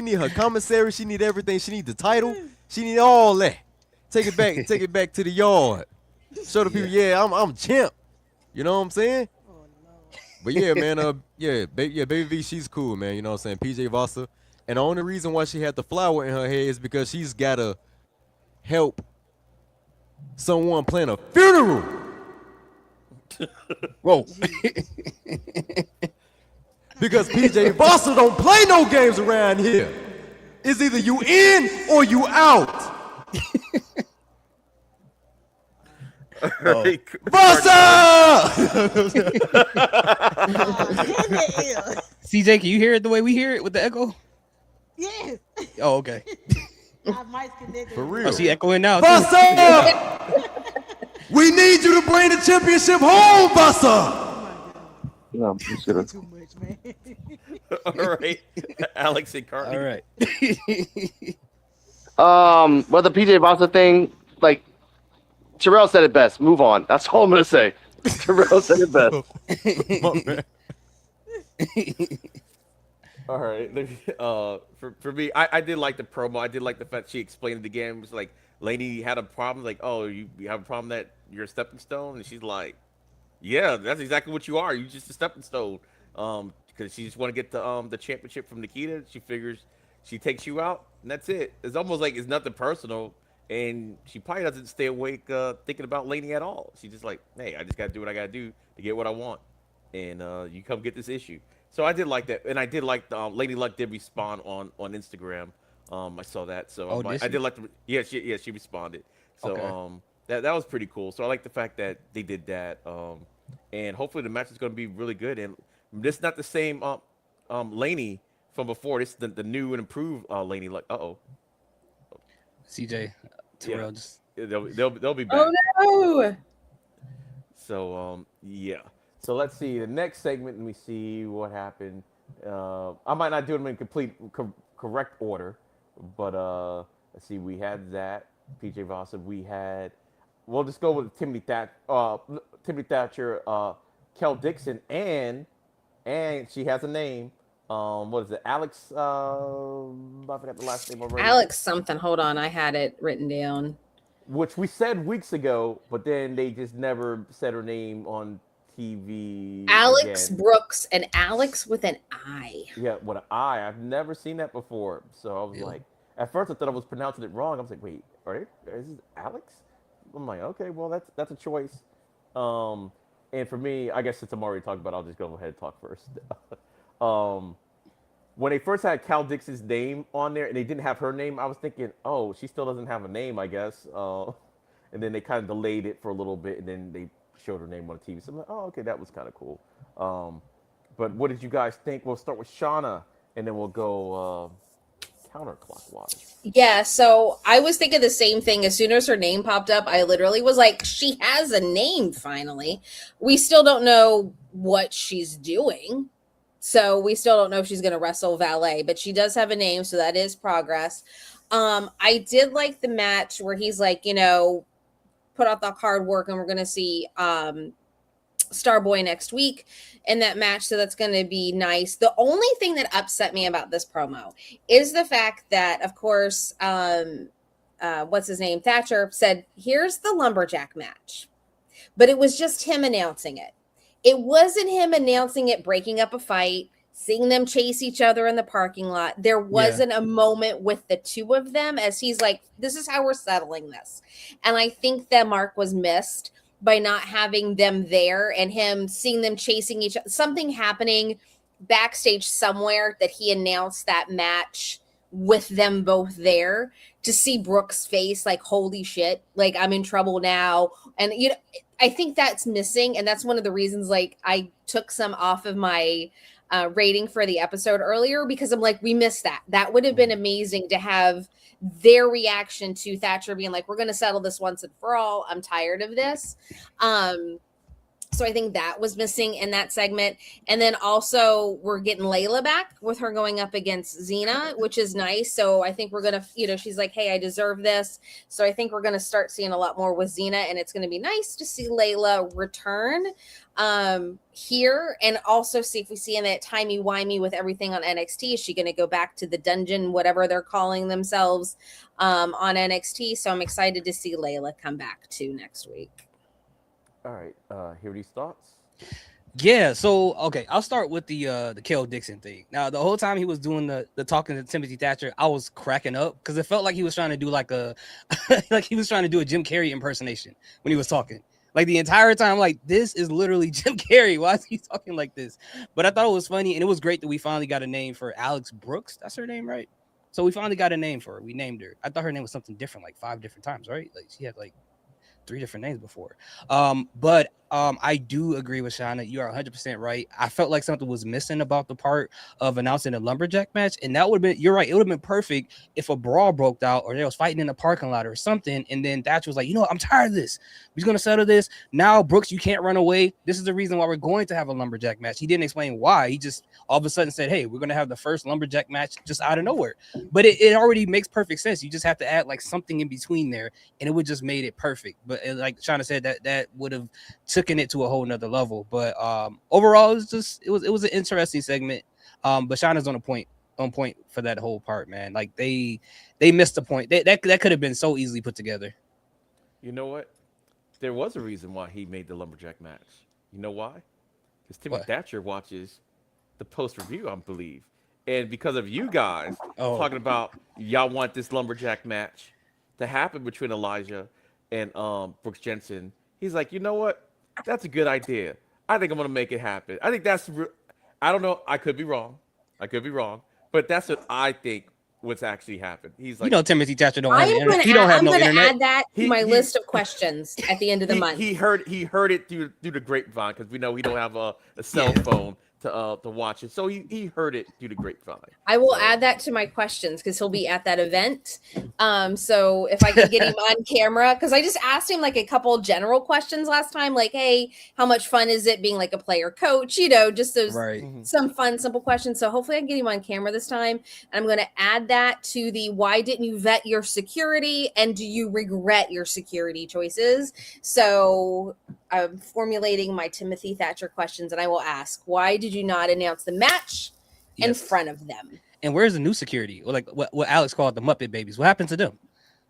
need her commissary. She need everything. She need the title. She need all that. Take it back to the yard. Show the people, I'm champ. You know what I'm saying? Oh, no. But yeah, man, Baby V, she's cool, man. You know what I'm saying? PJ Vasa. And the only reason why she had the flower in her head is because she's gotta help someone plan a funeral. Whoa. Because PJ Vasa don't play no games around here. It's either you in or you out. Vasa! CJ, can you hear it the way we hear it with the echo? Yes. Oh, okay. Our mic's connected. For real. Oh, she echoing now. Vasa! We need you to bring the championship home, Vasa! No, Too much, man. All right. Alex and Carly. All right. Well, the PJ Vasa thing, like Terrell said it best. Move on. That's all I'm gonna say. Terrell said it best. All right. For me, I did like the promo. I did like the fact she explained the game. It was like, Lady had a problem. Like, oh, you have a problem that you're a stepping stone? And she's like, yeah, that's exactly what you are. You're just a stepping stone. Because she just want to get the championship from Nikita. She figures she takes you out, and that's it. It's almost like it's nothing personal. And she probably doesn't stay awake thinking about Lady at all. She's just like, hey, I just got to do what I got to do to get what I want. And you come get this issue. So I did like that. And I did like Lady Luck did respond on Instagram. I saw that. So I did like she responded. So Okay. That was pretty cool. So I like the fact that they did that. And hopefully the match is going to be really good. And this is not the same Laney from before. This is the new and improved Lady Luck. CJ, Terrell, just They'll be back. Oh no! So yeah. So let's see the next segment. Let me see what happened. I might not do them in complete correct order, but let's see. We had that PJ Voss. We had. We'll just go with Timothy Thatcher, Kel Dixon, and she has a name. What is it? Alex. I forgot the last name already. Alex something. Hold on, I had it written down. Which we said weeks ago, but then they just never said her name on TV. Alex again. Brooks, and Alex with an I. Yeah, with an I. I've never seen that before. So I was like, at first I thought I was pronouncing it wrong. I was like, wait, is this Alex? I'm like, okay, well that's a choice. And for me, I guess since I'm already talking about it, I'll just go ahead and talk first. When they first had Cal Dixon's name on there and they didn't have her name, I was thinking, oh, she still doesn't have a name, I guess. And then they kind of delayed it for a little bit, and then they showed her name on the TV. So I'm like, oh, okay, that was kind of cool. But what did you guys think? We'll start with Shauna, and then we'll go counterclockwise. Yeah, so I was thinking the same thing. As soon as her name popped up, I literally was like, she has a name finally. We still don't know what she's doing. So we still don't know if she's going to wrestle Valet, but she does have a name, so that is progress. I did like the match where he's like, put out the hard work, and we're going to see Starboy next week in that match, so that's going to be nice. The only thing that upset me about this promo is the fact that, of course, what's his name? Thatcher said, here's the lumberjack match, but it was just him announcing it. It wasn't him announcing it, breaking up a fight, seeing them chase each other in the parking lot. There wasn't a moment with the two of them as he's like, this is how we're settling this. And I think that mark was missed by not having them there and him seeing them chasing each other. Something happening backstage somewhere that he announced that match with them both there, to see Brooks' face like, holy shit, like I'm in trouble now. And I think that's missing, and that's one of the reasons like I took some off of my rating for the episode earlier, because I'm like, we missed that. That would have been amazing to have their reaction to Thatcher being like, we're going to settle this once and for all. I'm tired of this. So I think that was missing in that segment. And then also we're getting Layla back with her going up against Xena, which is nice. So I think we're going to, she's like, hey, I deserve this. So I think we're going to start seeing a lot more with Xena, and it's going to be nice to see Layla return here, and also see if we see in that timey-wimey with everything on NXT. Is she going to go back to the dungeon, whatever they're calling themselves on NXT? So I'm excited to see Layla come back too next week. All right, hear these thoughts? Yeah, so okay, I'll start with the Kel Dixon thing. Now, the whole time he was doing the talking to Timothy Thatcher, I was cracking up because it felt like he was trying to do like a like he was trying to do a Jim Carrey impersonation when he was talking. Like the entire time, like, this is literally Jim Carrey. Why is he talking like this? But I thought it was funny, and it was great that we finally got a name for Alex Brooks. That's her name, right? So we finally got a name for her. We named her. I thought her name was something different, like 5 different times, right? Like she had like 3 different names before. But I do agree with Shauna. You are 100% right. I felt like something was missing about the part of announcing a lumberjack match, and that would have been, you're right, it would have been perfect if a brawl broke out or they was fighting in the parking lot or something, and then Thatcher was like, I'm tired of this. We're going to settle this. Now, Brooks, you can't run away. This is the reason why we're going to have a lumberjack match. He didn't explain why. He just all of a sudden said, hey, we're going to have the first lumberjack match just out of nowhere. But it already makes perfect sense. You just have to add like something in between there, and it would just made it perfect. But like Shauna said, that would have taken it to a whole nother level. But overall, it was an interesting segment. But Shauna's on point for that whole part, man. Like they missed the point. That could have been so easily put together. You know what? There was a reason why he made the lumberjack match. You know why? Because Timothy Thatcher watches the post review, I believe, and because of you guys talking about y'all want this lumberjack match to happen between Elijah and Brooks Jensen, he's like, you know what? That's a good idea. I think I'm gonna make it happen. I think that's. I don't know. I could be wrong. But that's what I think what's actually happened. He's like, Timothy Thatcher don't have internet. He don't have no internet. I'm gonna add that to my list of questions at the end of the month. He heard it through the grapevine, because we know we don't have a cell phone to watch it. So he heard it through the grapevine. I will So, add that to my questions because he'll be at that event. So if I could get him on camera, because I just asked him like a couple general questions last time, like, hey, how much fun is it being like a player coach? You know, just those some fun, simple questions. So hopefully I can get him on camera this time. And I'm going to add that to the why didn't you vet your security and do you regret your security choices? So I'm formulating my Timothy Thatcher questions, and I will ask, why did you not announce the match in front of them? And where's the new security? Or like what Alex called the Muppet Babies. What happened to them?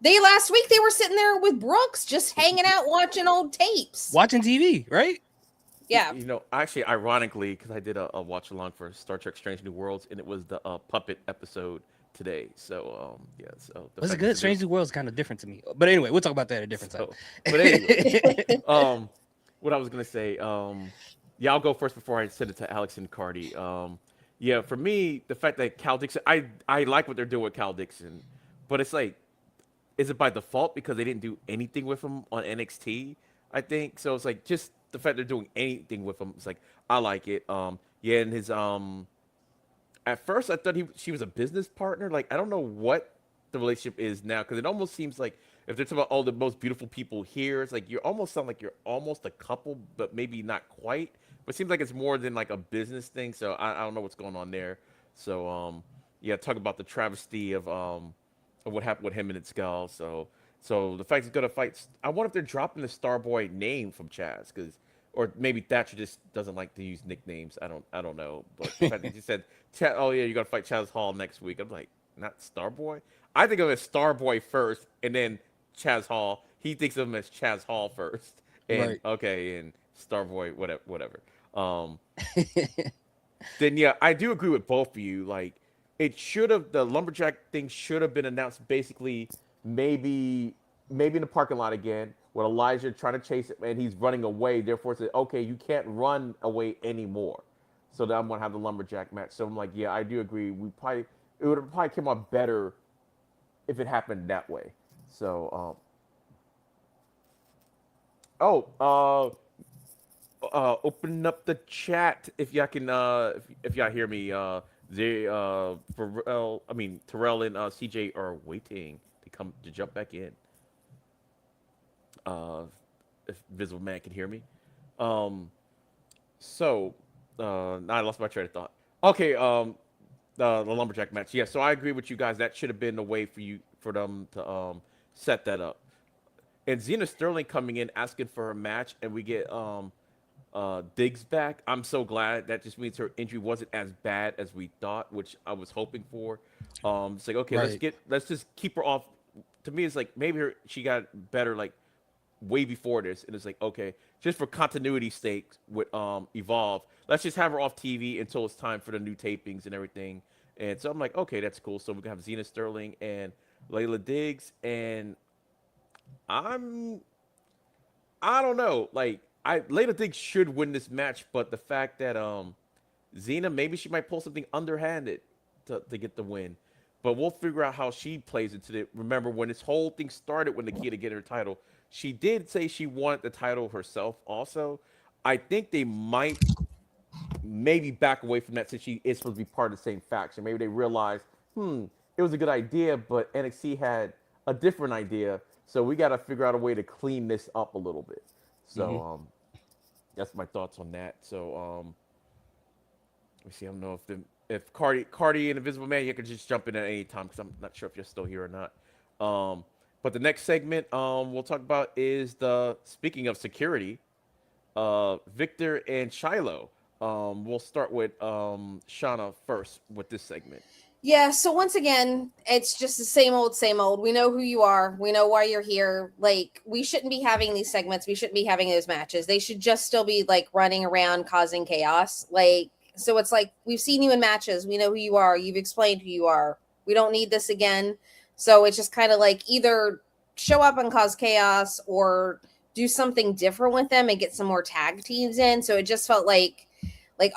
Last week they were sitting there with Brooks, just hanging out, watching old tapes, watching TV, right? Yeah. You know, actually, ironically, because I did a watch along for Star Trek: Strange New Worlds, and it was the puppet episode today. So yeah. So was it good? Strange New Worlds kind of different to me, but anyway, we'll talk about that at a different time. But anyway, what I was gonna say, yeah, I'll go first before I send it to Alex and Cardi. Yeah, for me, the fact that Cal Dixon, I like what they're doing with Cal Dixon, but it's like, is it by default because they didn't do anything with him on NXT? I think so. It's like just the fact they're doing anything with him. It's like I like it. Yeah, and his at first I thought she was a business partner. Like I don't know what the relationship is now because it almost seems like if they're talking about all the most beautiful people here, it's like you almost sound like you're almost a couple, but maybe not quite. But it seems like it's more than like a business thing. So I don't know what's going on there. So yeah, talk about the travesty of what happened with him and Skull. So the fact he's gonna fight, I wonder if they're dropping the Starboy name from Chaz, or maybe Thatcher just doesn't like to use nicknames. I don't know. But the fact that he said, "Oh yeah, you're gonna fight Chaz Hall next week," I'm like, not Starboy. I think of him as Starboy first, and then Chaz Hall. He thinks of him as Chaz Hall first, and okay, and Starboy, whatever. Then yeah, I do agree with both of you. Like, the lumberjack thing should have been announced basically maybe in the parking lot again with Elijah trying to chase it and he's running away. Therefore, it's okay, you can't run away anymore. So then I'm gonna have the lumberjack match. So I'm like, yeah, I do agree. It would have probably come out better if it happened that way. So open up the chat if y'all can if y'all hear me. Terrell and CJ are waiting to jump back in. If Visible Man can hear me. Now I lost my train of thought. Okay, the lumberjack match. Yeah, so I agree with you guys. That should have been a way for them to set that up. And Xena Sterling coming in asking for a match, and we get Diggs back. I'm so glad. That just means her injury wasn't as bad as we thought, which I was hoping for. It's like, okay, let's just keep her off. To me, it's like maybe she got better like way before this, and it's like, okay, just for continuity's sake with Evolve, let's just have her off TV until it's time for the new tapings and everything. And so I'm like, okay, that's cool. So we can have Xena Sterling and Layla Diggs, and I don't know, like Layla Diggs should win this match, but the fact that Xena, maybe she might pull something underhanded to get the win. But we'll figure out how she plays into it. Remember, when this whole thing started, when Nikita get her title, she did say she wanted the title herself also. I think they might maybe back away from that since she is supposed to be part of the same faction. Maybe they realized, it was a good idea, but NXT had a different idea. So we got to figure out a way to clean this up a little bit. So that's my thoughts on that. So let me see. I don't know if Cardi and Invisible Man, you can just jump in at any time because I'm not sure if you're still here or not. But the next segment we'll talk about is speaking of security, Victor and Shiloh. We'll start with Shauna first with this segment. Yeah, so once again, it's just the same old, same old. We know who you are. We know why you're here. Like, we shouldn't be having these segments. We shouldn't be having those matches. They should just still be, like, running around causing chaos. Like, so it's like, we've seen you in matches. We know who you are. You've explained who you are. We don't need this again. So it's just kind of like either show up and cause chaos or do something different with them and get some more tag teams in. So it just felt like,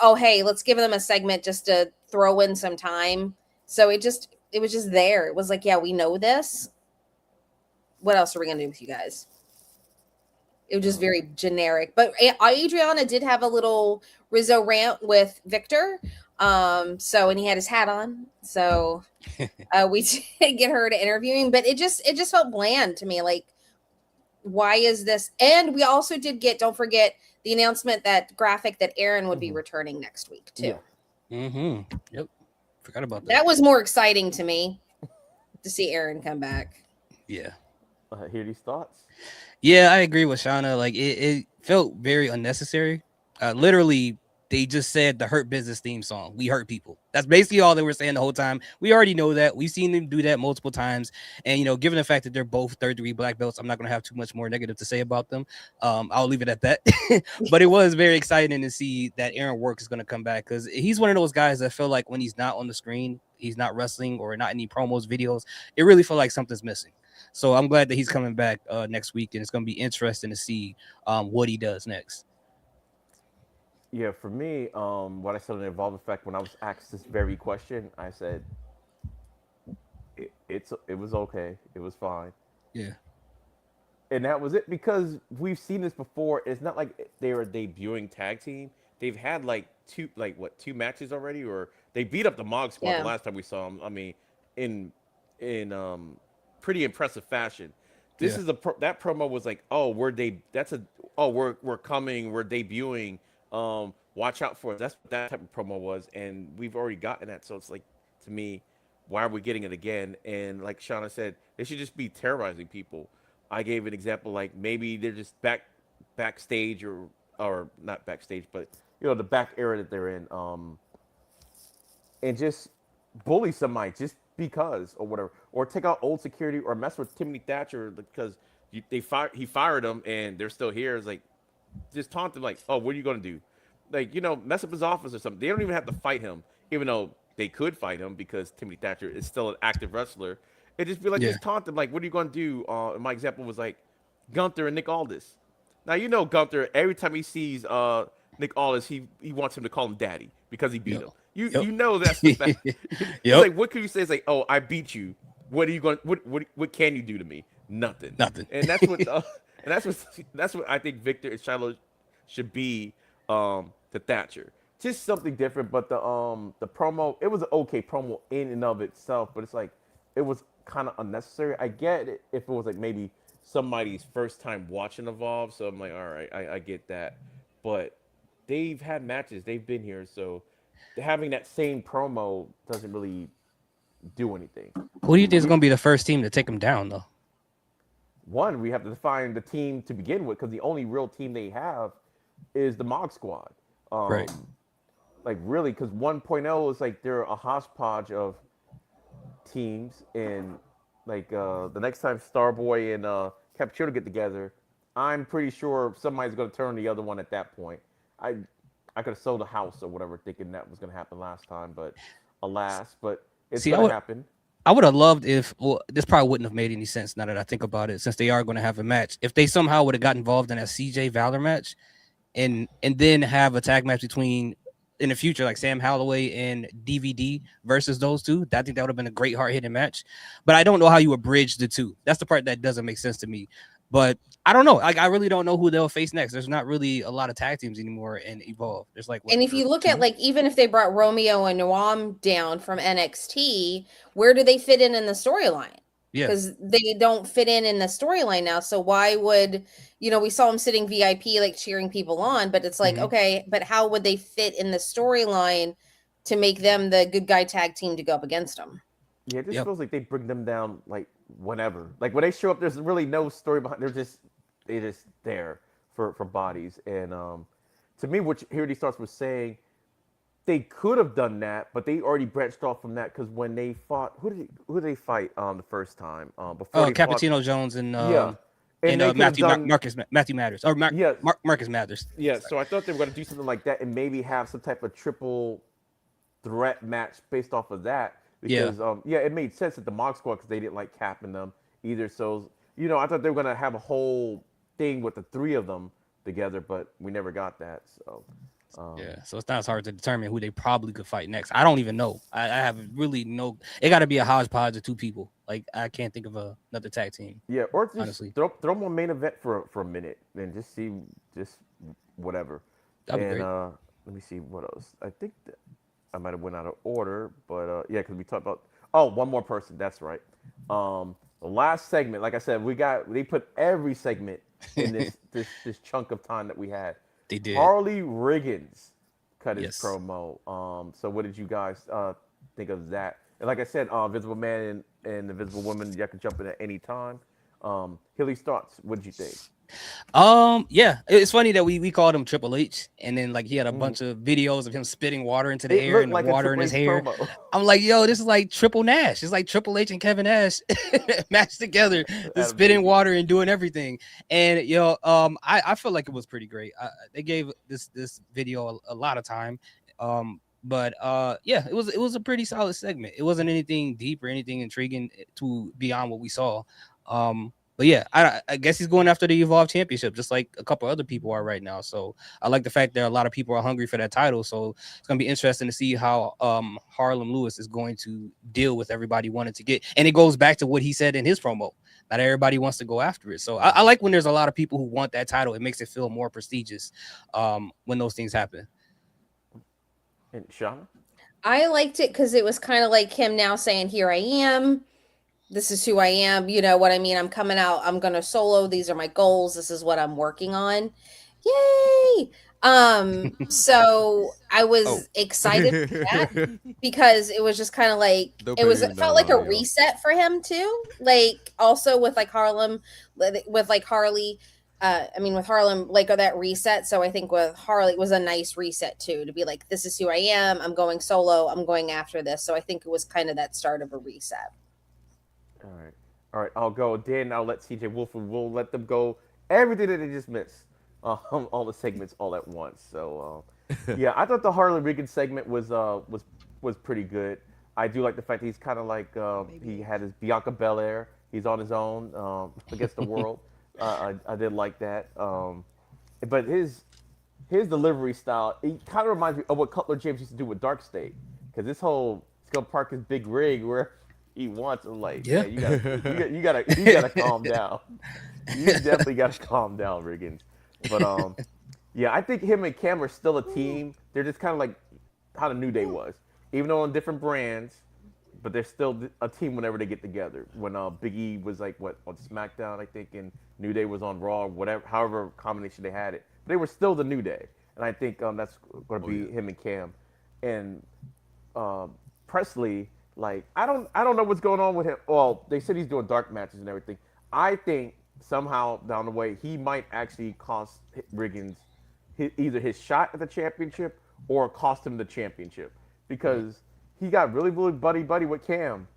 oh, hey, let's give them a segment just to throw in some time. So it was just there. It was like, yeah, we know this. What else are we going to do with you guys? It was just very generic. But Adriana did have a little Rizzo rant with Victor. So, and he had his hat on. So we did get her to interviewing, but it just felt bland to me. Like, why is this? And we also did get, don't forget the announcement that graphic that Aaron would be returning next week too. Yeah. Yep. Forgot about that. That was more exciting to me to see Aaron come back. Yeah. Hear these thoughts? Yeah, I agree with Shauna. Like it felt very unnecessary. Literally, they just said the Hurt Business theme song. We hurt people. That's basically all they were saying the whole time. We already know that. We've seen them do that multiple times. And, you know, given the fact that they're both third-degree black belts, I'm not going to have too much more negative to say about them. I'll leave it at that. But it was very exciting to see that Aaron Work is going to come back because he's one of those guys that feel like when he's not on the screen, he's not wrestling or not any promos, videos, it really feels like something's missing. So I'm glad that he's coming back next week, and it's going to be interesting to see what he does next. Yeah, for me, what I said on the Evolve Effect, when I was asked this very question, I said, it was okay. It was fine. Yeah. And that was it, because we've seen this before. It's not like they were a debuting tag team. They've had like two matches already, or they beat up the Mog Squad the last time we saw them. I mean, in pretty impressive fashion. This is that promo was like, oh, we're coming, we're debuting. Watch out for it. That's what that type of promo was, and we've already gotten that. So it's like, to me, why are we getting it again? And like Shauna said, they should just be terrorizing people. I gave an example, like maybe they're just backstage or not backstage, but you know, the back area that they're in, and just bully somebody just because or whatever, or take out old security or mess with Timothy Thatcher because he fired him and they're still here. It's like, just taunt them like, oh, what are you going to do? Like, you know, mess up his office or something. They don't even have to fight him, even though they could fight him because Timothy Thatcher is still an active wrestler. It just be like, just taunt them like, what are you going to do? My example was like Gunther and Nick Aldis. Now, you know, Gunther, every time he sees Nick Aldis, he wants him to call him daddy because he beat him. You know that's the fact. It's like, what can you say? It's like, oh, I beat you. What are you going? What can you do to me? Nothing. And that's what. That's what I think Victor and Shiloh should be to Thatcher. Just something different. But the promo, it was an okay promo in and of itself, but it's like it was kind of unnecessary. I get it if it was like maybe somebody's first time watching Evolve, so I'm like, all right, I get that. But they've had matches, they've been here, so having that same promo doesn't really do anything. Who do you think is going to be the first team to take them down, though? One, we have to define the team to begin with, because the only real team they have is the Mog Squad. Right. Like, really, because 1.0 is like they're a hodgepodge of teams, and like the next time Starboy and Cappuccino get together, I'm pretty sure somebody's going to turn the other one at that point. I could have sold a house or whatever thinking that was going to happen last time, but alas, but it's going to happen. I would have loved if, well, this probably wouldn't have made any sense now that I think about it, since they are going to have a match. If they somehow would have got involved in a CJ Valor match and then have a tag match between, in the future, like Sam Holloway and DVD versus those two, I think that would have been a great hard-hitting match. But I don't know how you would bridge the two. That's the part that doesn't make sense to me. But I don't know. Like, I really don't know who they'll face next. There's not really a lot of tag teams anymore in Evolve. There's like, and if you look at, like, even if they brought Romeo and Noam down from NXT, where do they fit in the storyline? Yeah, because they don't fit in the storyline now. So why would, you know, we saw them sitting VIP, like cheering people on, but it's like, okay, but how would they fit in the storyline to make them the good guy tag team to go up against them? Yeah, it just feels like they bring them down like whenever. Like when they show up, there's really no story behind. They're just there for bodies. And to me, what Here He Starts was saying, they could have done that, but they already branched off from that because when they fought, who did they fight the first time? Before Cappuccino Jones and Matthew Mathers or Marcus Mathers. Yeah, so I thought they were going to do something like that and maybe have some type of triple threat match based off of that. Because it made sense at the Mog Squad because they didn't like capping them either. So, you know, I thought they were going to have a whole thing with the three of them together, but we never got that. So yeah, so it's not as hard to determine who they probably could fight next. I don't even know. I have really no. It got to be a hodgepodge of two people. Like I can't think of another tag team. yeah, or just honestly, throw them on main event for a minute and just see just whatever. that'd be And great. let me see what else. I think that I might have went out of order, but yeah, because we talked about one more person. That's right. The last segment, like I said, they put every segment in this chunk of time that we had. They did. Harley Riggins cut his Yes. promo. So what did you guys think of that? And like I said, Visible Man and the Visible Woman, you can jump in at any time. Hilly's thoughts. What did you think? Yeah, it's funny that we called him Triple H, and then like he had a bunch of videos of him spitting water into the It air looked and like the a water in his Triple hair. H promo. I'm like, yo, this is like Triple Nash. It's like Triple H and Kevin Nash matched together, the spitting water and doing everything. And I feel like it was pretty great. They gave this video a lot of time. But yeah, it was a pretty solid segment. It wasn't anything deep or anything intriguing to beyond what we saw. But yeah, I guess he's going after the Evolve Championship, just like a couple other people are right now. So I like the fact that a lot of people are hungry for that title. So it's gonna be interesting to see how Harlem Lewis is going to deal with everybody wanting to get. And it goes back to what he said in his promo. Not everybody wants to go after it. So I like when there's a lot of people who want that title. It makes it feel more prestigious when those things happen. And Shauna? I liked it because it was kind of like him now saying, "Here I am. This is who I am." You know what I mean? I'm coming out. I'm gonna solo. These are my goals. This is what I'm working on. Yay! So I was excited for that because it was just kind of like it felt like a reset for him too. Like also with like Harlem, with like Harley. With Harlem, like that reset. So I think with Harley, it was a nice reset too, to be like, this is who I am. I'm going solo. I'm going after this. So I think it was kind of that start of a reset. All right. I'll go. Dan, I'll let CJ Wolf. We'll let them go. Everything that they just missed, all the segments all at once. So yeah, I thought the Harley Riggins segment was pretty good. I do like the fact that he's kind of like he had his Bianca Belair. He's on his own against the world. I did like that. But his delivery style, it kind of reminds me of what Cutler James used to do with Dark State. Because this whole, he's going to park his big rig where he wants. I'm like, yeah, you gotta calm down. You definitely got to calm down, Riggins. But yeah, I think him and Cam are still a team. They're just kind of like how the New Day was. Even though on different brands, but they're still a team whenever they get together. When Big E was like on SmackDown, I think, and New Day was on Raw, whatever, however combination they had it, but they were still the New Day. And I think that's going to be him and Cam, and Presley. Like I don't know what's going on with him. Well, they said he's doing dark matches and everything. I think somehow down the way he might actually cost Riggins either his shot at the championship or cost him the championship because. He got really, really buddy with Cam,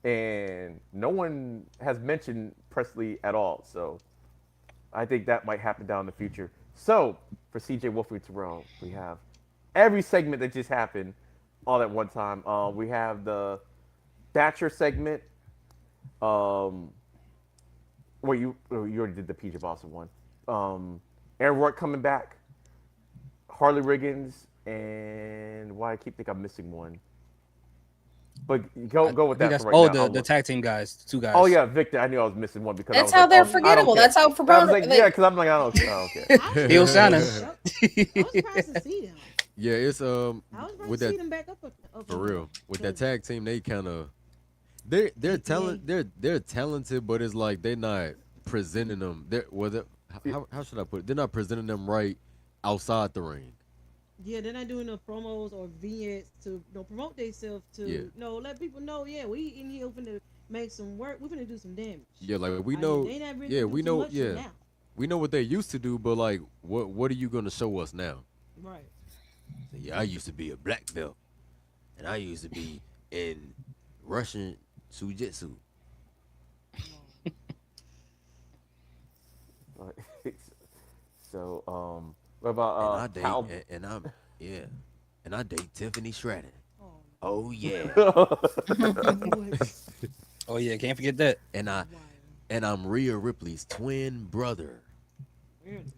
and no one has mentioned Presley at all. So I think that might happen down in the future. So for CJ Wolfie Terrell, we have every segment that just happened all at one time. We have the Thatcher segment. Well, you already did the PJ Boston one. Aaron Rourke coming back. Harley Riggins, and why I keep thinking I'm missing one. But go with that for right now. The tag team guys, 2 guys. Oh yeah, Victor. I knew I was missing one because that's how they're forgettable. That's how for yeah, because I'm like I don't care. Bill Shannon. I was surprised to see them. Yeah, it's I was with to that see them back up for real. With that tag team, they kind of they're talented, but it's like they're not presenting them. How should I put it? They're not presenting them right outside the ring. Yeah, they're not doing no promos or vignettes to promote themselves to let people know. Yeah, we in here finna make some work. We finna do some damage. Yeah, like we know. They not really we know. Yeah, now. we know what they used to do, but like, what are you gonna show us now? Right. So, yeah, I used to be a black belt, and I used to be in Russian Jiu-Jitsu. So, what about and I date Tiffany Stratton. Oh yeah. Oh yeah, can't forget that. And I'm Rhea Ripley's twin brother. Really?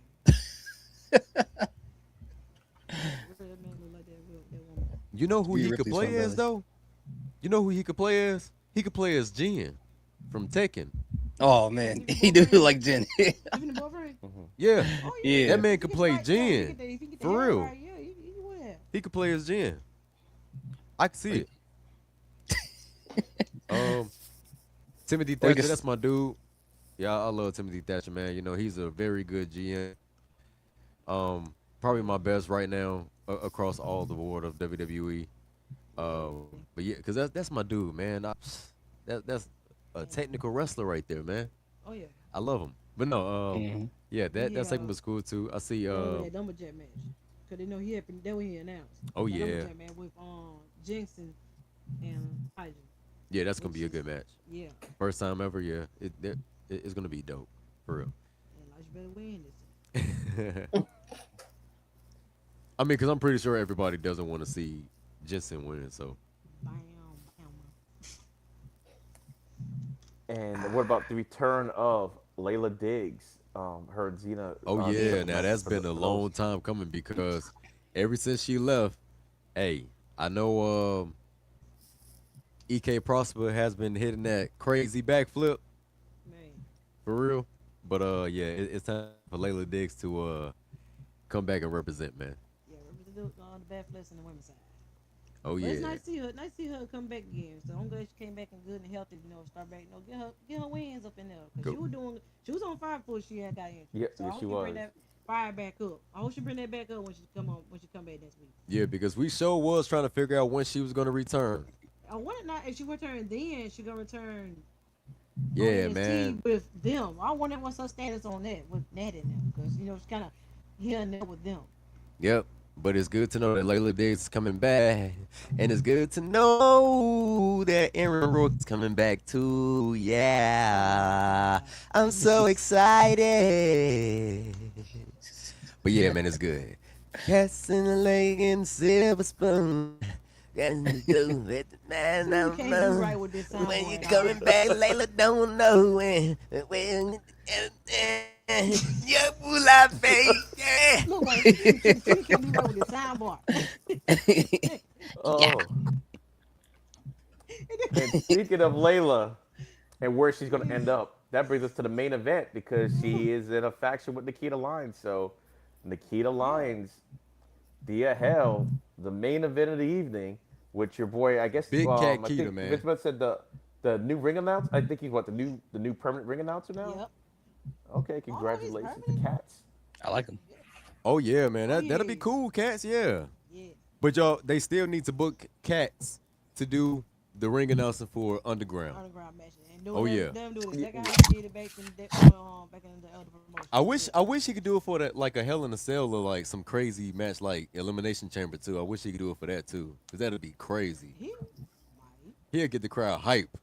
You know who Rhea he could Ripley's play fun, as brother. though? You know who he could play as? He could play as Jin from Tekken. Oh man, he do like Jen. Even the boyfriend. Yeah, Oh Yeah. that man If he could gets play right, yeah, if he Jin. get the- if he get the For hair real. right, yeah, he would have. He could play as Jin. I can see it. Timothy Or he Thatcher, could- that's my dude. Yeah, I love Timothy Thatcher, man. You know, he's a very good GM. Probably my best right now across all the board of WWE. But yeah, because that's my dude, man. That's a technical wrestler right there, man. Oh yeah. I love him. But no, Mhm. yeah, that segment was cool too. I see. That lumberjack match, cause they know he happened. That when he announced. Oh, That yeah. lumberjack match with Jinx and Hydra. Yeah, that's gonna be a good match. Yeah. First time ever. Yeah, it's gonna be dope for real. And Elijah better win this. I mean, because I'm pretty sure everybody doesn't want to see Jensen win. So Bam, bam. And what about the return of Layla Diggs? Her and Xena. oh yeah, Xena now that's for been a those- long time coming because ever since she left, hey, I know EK Prosper has been hitting that crazy backflip Man. for real. But yeah, it's time for Layla Diggs to come back and represent, man. Yeah, represent the bad flesh on the women's side. Oh But yeah, it's nice to see her. Nice to see her come back again. So I'm glad she came back and good and healthy. You know, start back. You know, get her wins up in there because Cool. she was on fire before she had got injured. Yeah, so I hope she you was. bring that fire back up. I hope she bring that back up when she come back next week. yeah, because we sure was trying to figure out when she was gonna return. I want not if she return then she gonna return. Yeah, on NXT man. With them, I wonder what's her status on that with Nat in them because you know she's kind of here and there with them. Yep. But it's good to know that Layla Diggs is coming back. And it's good to know that Aaron Rourke's coming back too. Yeah. I'm so excited. But yeah, man, it's good. Cats in the lake and silver spoon. Got to do with the man You I'm can't do right with this sound. when you coming back, Layla don't know when yeah, moolah face, yeah. Look like you can't do right with this soundboard. Oh. And speaking of Layla and where she's going to end up, that brings us to the main event because she is in a faction with Nikita Lyons. So Nikita Lyons, via hell, the main event of the evening, with your boy, I guess. Big Cat I Keita, think man. Vince McMahon said the new ring announcer. I think he's what the new permanent ring announcer now. Yep. Okay, congratulations to permanent? Cats. I like him. Oh yeah, man. That'll be yeah. cool, Cats, yeah. Yeah. But y'all, they still need to book Cats to do the ring announcing for Underground. Underground match. And Oh, yeah. Them do it exactly how they did it back in the other promotion. I wish he could do it for that, like a Hell in a Cell or like some crazy match like Elimination Chamber too. I wish he could do it for that too, cause that'd be crazy. He He'll get the crowd hype.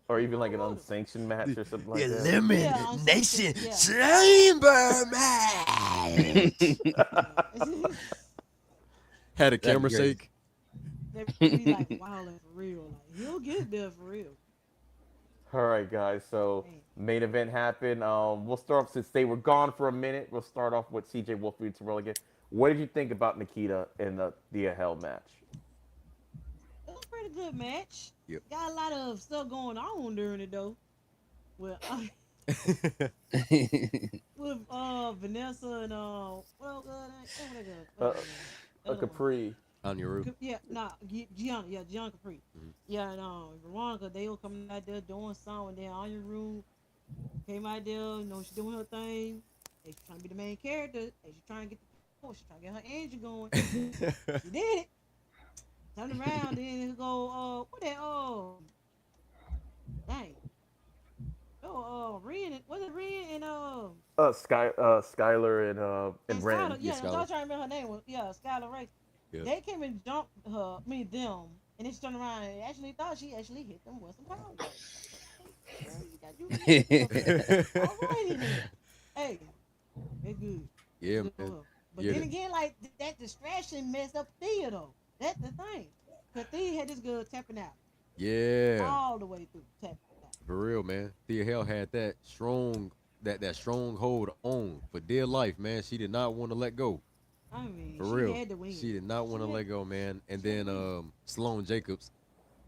Or even like an unsanctioned match or something like that. Elimination Yeah. Chamber match. Had a camera be crazy. shake. They be like wilding for real. Like he'll get there for real. All right, guys. So main event happened. We'll start off since they were gone for a minute. We'll start off with CJ Wolf and Terrell again. What did you think about Nikita in the Hell match? It was a pretty good match. Yep. Got a lot of stuff going on during it though. Well, with Vanessa and Capri. On your roof. Gianna Capri. Yeah, and Veronica, they were coming out there doing something. Then Anya Rue came out there, you know, she doing her thing. Hey, she's trying to be the main character. Hey, she's trying to get she's trying to get her engine going. She did it. Turned around, then it go, what that, dang. Ren, was it Ren and, Skylar and Ren. Skylar, yeah, I Skylar. was trying to remember her name. Skylar Race. Yeah. They came and jumped them, and then she turned around and actually thought she actually hit them with some power. Alrighty then. Hey, it's good. Yeah, Good man. for her. But Yeah, then that- again, like that distraction messed up Thea though. That's the thing. Cause Thea had this girl tapping out Yeah. all the way through tapping out. For real, man. Thea Hell had that strong that stronghold on for dear life, man. She did not want to let go. I mean, For she real. had to win. She did not want to let go, man. And then Sloane Jacobs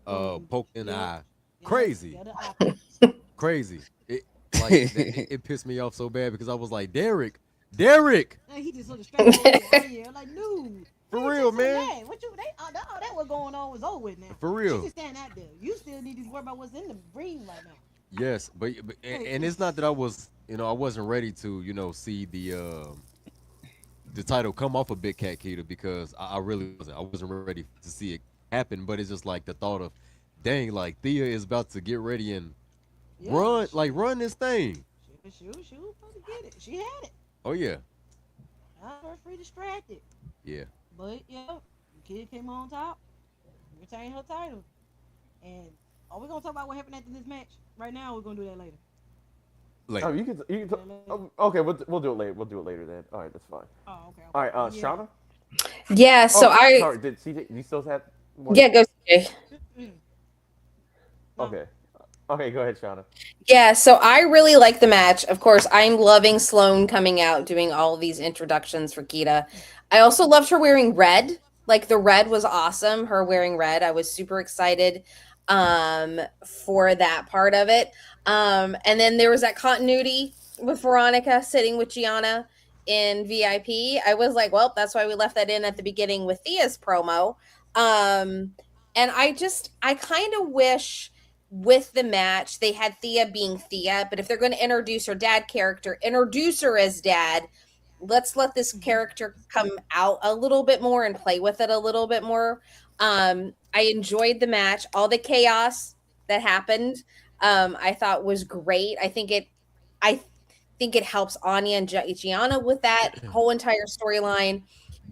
Boom. poked in the Yep. eye. Yep. Crazy. Got the opposite. Crazy. It pissed me off so bad because I was like, Derek. And he just sort of strapped over here. Like, no. For Pay real, attention to man. that. What you? All that was going on was over with now. For real. She just standing out there. You still need to worry about what's in the ring right now. Yes, but and it's not that I was, I wasn't ready to, see the title come off of Big Cat Keita because I really wasn't. I wasn't ready to see it happen. But it's just like the thought of, dang, like Thea is about to get ready and run this thing. She was supposed to get it. She had it. Oh yeah. Her free distracted. Yeah. But yeah, the kid came on top, retained her title. And are we gonna talk about what happened after this match right now? Or we're gonna do that later. Oh, you can. Okay, we'll do it later. We'll do it later then. All right, that's fine. Oh, okay. All right, Yeah. Shauna. Yeah, so Sorry, did CJ? You still have? One? Yeah, go CJ. Okay. Okay, go ahead, Shauna. Yeah, so I really like the match. Of course, I'm loving Sloane coming out, doing all of these introductions for Keita. I also loved her wearing red. Like the red was awesome. Her wearing red. I was super excited for that part of it. And then there was that continuity with Veronica sitting with Gianna in VIP. I was like, well, that's why we left that in at the beginning with Thea's promo. And I kind of wish with the match they had Thea being Thea, but if they're going to introduce her dad character, introduce her as dad. Let's let this character come out a little bit more and play with it a little bit more. I enjoyed the match. All the chaos that happened, I thought was great. I think it helps Anya and Gianna with that whole entire storyline.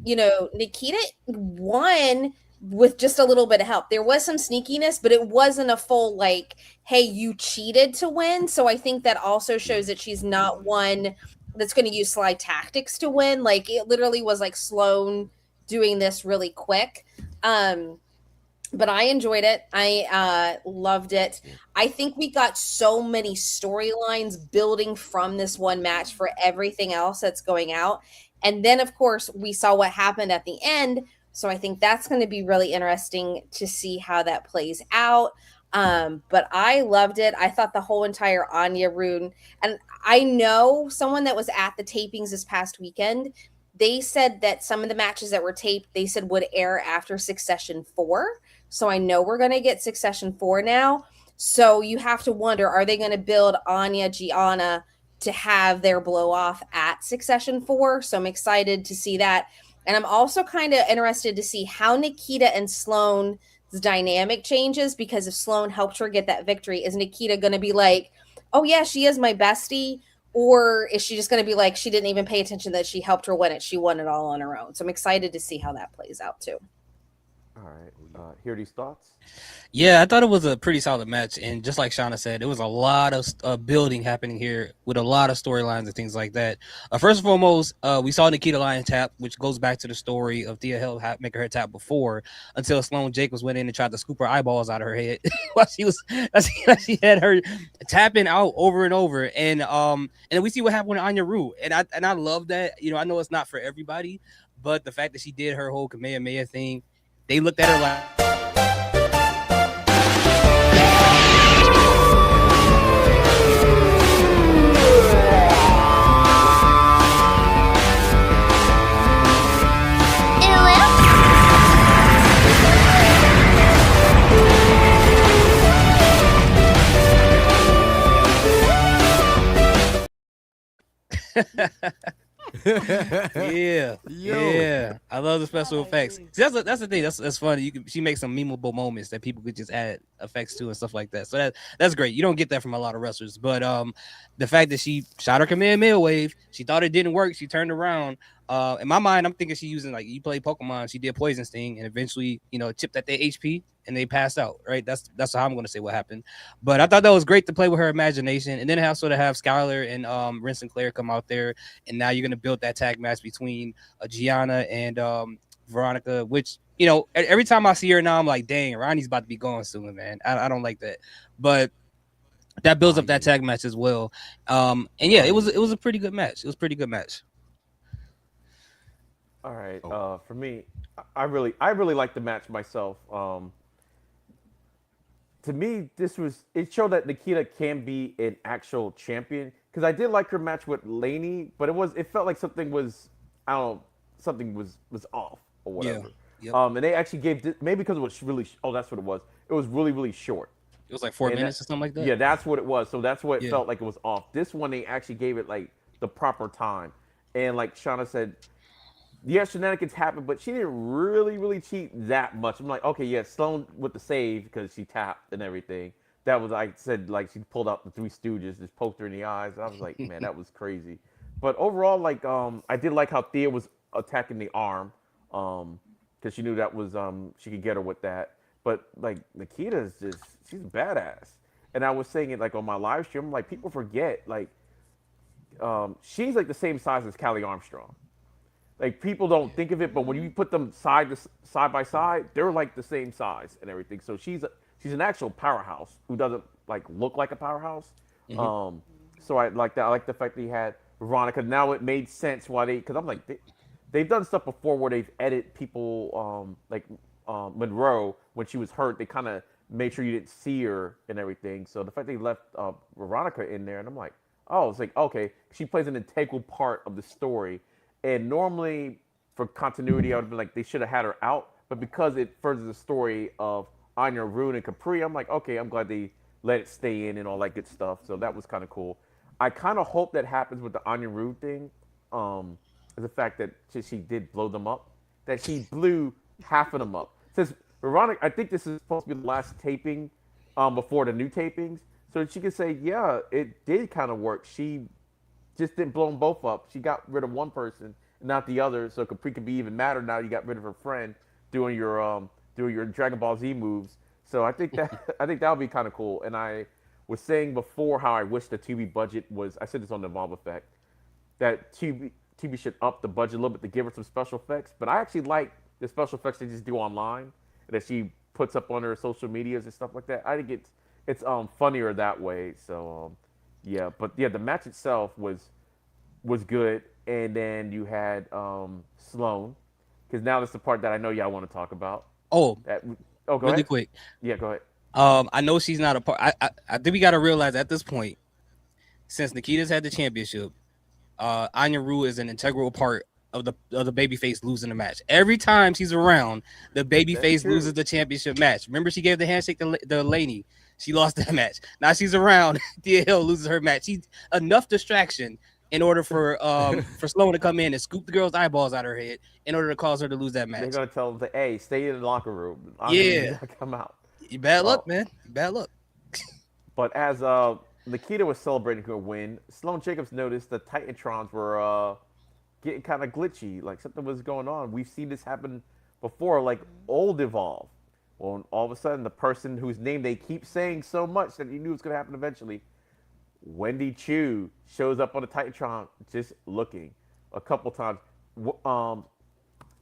Nikita won with just a little bit of help. There was some sneakiness, but it wasn't a full like, hey, you cheated to win. So I think that also shows that she's not one that's going to use sly tactics to win. Like it literally was like Sloane doing this really quick. But I enjoyed it. I loved it. I think we got so many storylines building from this one match for everything else that's going out. And then, of course, we saw what happened at the end. So I think that's going to be really interesting to see how that plays out. But I loved it. I thought the whole entire Anya rune, and I know someone that was at the tapings this past weekend, they said that some of the matches that were taped, they said would air after Succession 4. So I know we're going to get Succession 4 now. So you have to wonder, are they going to build Anya, Gianna to have their blow off at Succession 4? So I'm excited to see that. And I'm also kind of interested to see how Nikita and Sloane's dynamic changes, because if Sloane helped her get that victory, is Nikita going to be like, oh yeah, she is my bestie? Or is she just going to be like, she didn't even pay attention that she helped her win it. She won it all on her own. So I'm excited to see how that plays out too. All right. Hear these thoughts? Yeah, I thought it was a pretty solid match. And just like Shauna said, there was a lot of building happening here with a lot of storylines and things like that. First and foremost, we saw Nikita Lyons tap, which goes back to the story of Thea Hill making her tap before, until Sloane Jacobs went in and tried to scoop her eyeballs out of her head while she had her tapping out over and over. And then we see what happened with Anya Rue. And I love that. I know it's not for everybody, but the fact that she did her whole Kamehameha thing, they looked at her like, yeah. I love the special effects. See, that's the thing. That's funny. She makes some memeable moments that people could just add effects to and stuff like that. So that's great. You don't get that from a lot of wrestlers. But the fact that she shot her Kamehameha wave, she thought it didn't work. She turned around. In my mind, I'm thinking she's using, like, you play Pokemon. She did Poison Sting and eventually, chipped at their HP and they passed out. Right. That's how I'm going to say what happened. But I thought that was great to play with her imagination. And then also to have Skylar and Ren Sinclair come out there. And now you're going to build that tag match between Gianna and Veronica, which, every time I see her now, I'm like, dang, Ronnie's about to be gone soon, man. I don't like that. But that builds up that tag match as well. And yeah, it was a pretty good match. It was a pretty good match. All right. For me, I really liked the match myself. To me, it showed that Nikita can be an actual champion, because I did like her match with Laney, but it felt like something was, I don't know, something was off or whatever. Yep. And they actually maybe because it was really, that's what it was. It was really, really short. It was like 4 minutes or something like that. Yeah, that's what it was. So that's what it felt like it was off. This one, they actually gave it like the proper time. And like Shauna said, yeah, shenanigans happened, but she didn't really cheat that much. I'm like, okay, yeah, Sloan with the save because she tapped and everything. That was, I said, like, she pulled out the Three Stooges, just poked her in the eyes. I was like, man, that was crazy. But overall, like, I did like how Thea was attacking the arm, because she knew that was, she could get her with that. But like, Nikita is just, she's badass. And I was saying it like on my live stream, I'm like, people forget, like, she's like the same size as Callie Armstrong. Like, people don't think of it, but when you put them side by side, they're like the same size and everything. So she's an actual powerhouse who doesn't like look like a powerhouse. So I like that. I like the fact that he had Veronica. Now it made sense why because I'm like, they've done stuff before where they've edited people, like Monroe when she was hurt. They kind of made sure you didn't see her and everything. So the fact they left Veronica in there, and I'm like, oh, it's like, okay, she plays an integral part of the story. And normally, for continuity, I would have been like, they should have had her out. But because it furthers the story of Anya, Rune, and Capri, I'm like, okay, I'm glad they let it stay in and all that good stuff. So that was kind of cool. I kind of hope that happens with the Anya Rune thing. The fact that she did blow them up. That she blew half of them up. Since Veronica, I think this is supposed to be the last taping before the new tapings. So she could say, yeah, it did kind of work. She just didn't blow them both up. She got rid of one person, not the other. So Capri could be even madder now. You got rid of her friend doing your Dragon Ball Z moves. So I think that would be kind of cool. And I was saying before how I wish the TV budget was. I said this on the Evolve Effect, that TV should up the budget a little bit to give her some special effects. But I actually like the special effects they just do online that she puts up on her social medias and stuff like that. I think it's funnier that way. So. Yeah, but yeah, the match itself was good, and then you had Sloan, because now that's the part that I know y'all want to talk about. Go really ahead. Quick. Yeah, go ahead. I know she's not a part. I think we got to realize at this point, since Nikita's had the championship, Anya Rue is an integral part of the babyface losing the match. Every time she's around, the babyface loses the championship match. Remember, she gave the handshake to the Laney. She lost that match. Now she's around. Thea Hill loses her match. She's enough distraction in order for Sloan to come in and scoop the girl's eyeballs out of her head in order to cause her to lose that match. They're gonna tell them, hey, stay in the locker room. Come out. You bad luck, man. Bad luck. But as Nikita was celebrating her win, Sloan Jacobs noticed the Titantrons were getting kind of glitchy. Like something was going on. We've seen this happen before, like old Evolve. Well, all of a sudden, the person whose name they keep saying so much that you knew was going to happen eventually, Wendy Chu, shows up on the Titantron just looking a couple times.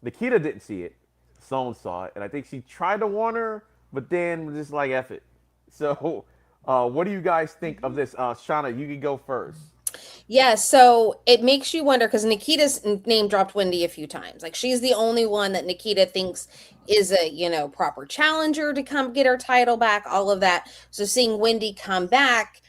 Nikita didn't see it. Sloan saw it. And I think she tried to warn her, but then was just like, F it. So what do you guys think of this? Shauna, you can go first. Yeah, so it makes you wonder, because Nikita's name dropped Wendy a few times. Like, she's the only one that Nikita thinks is a, proper challenger to come get her title back, all of that. So seeing Wendy come back,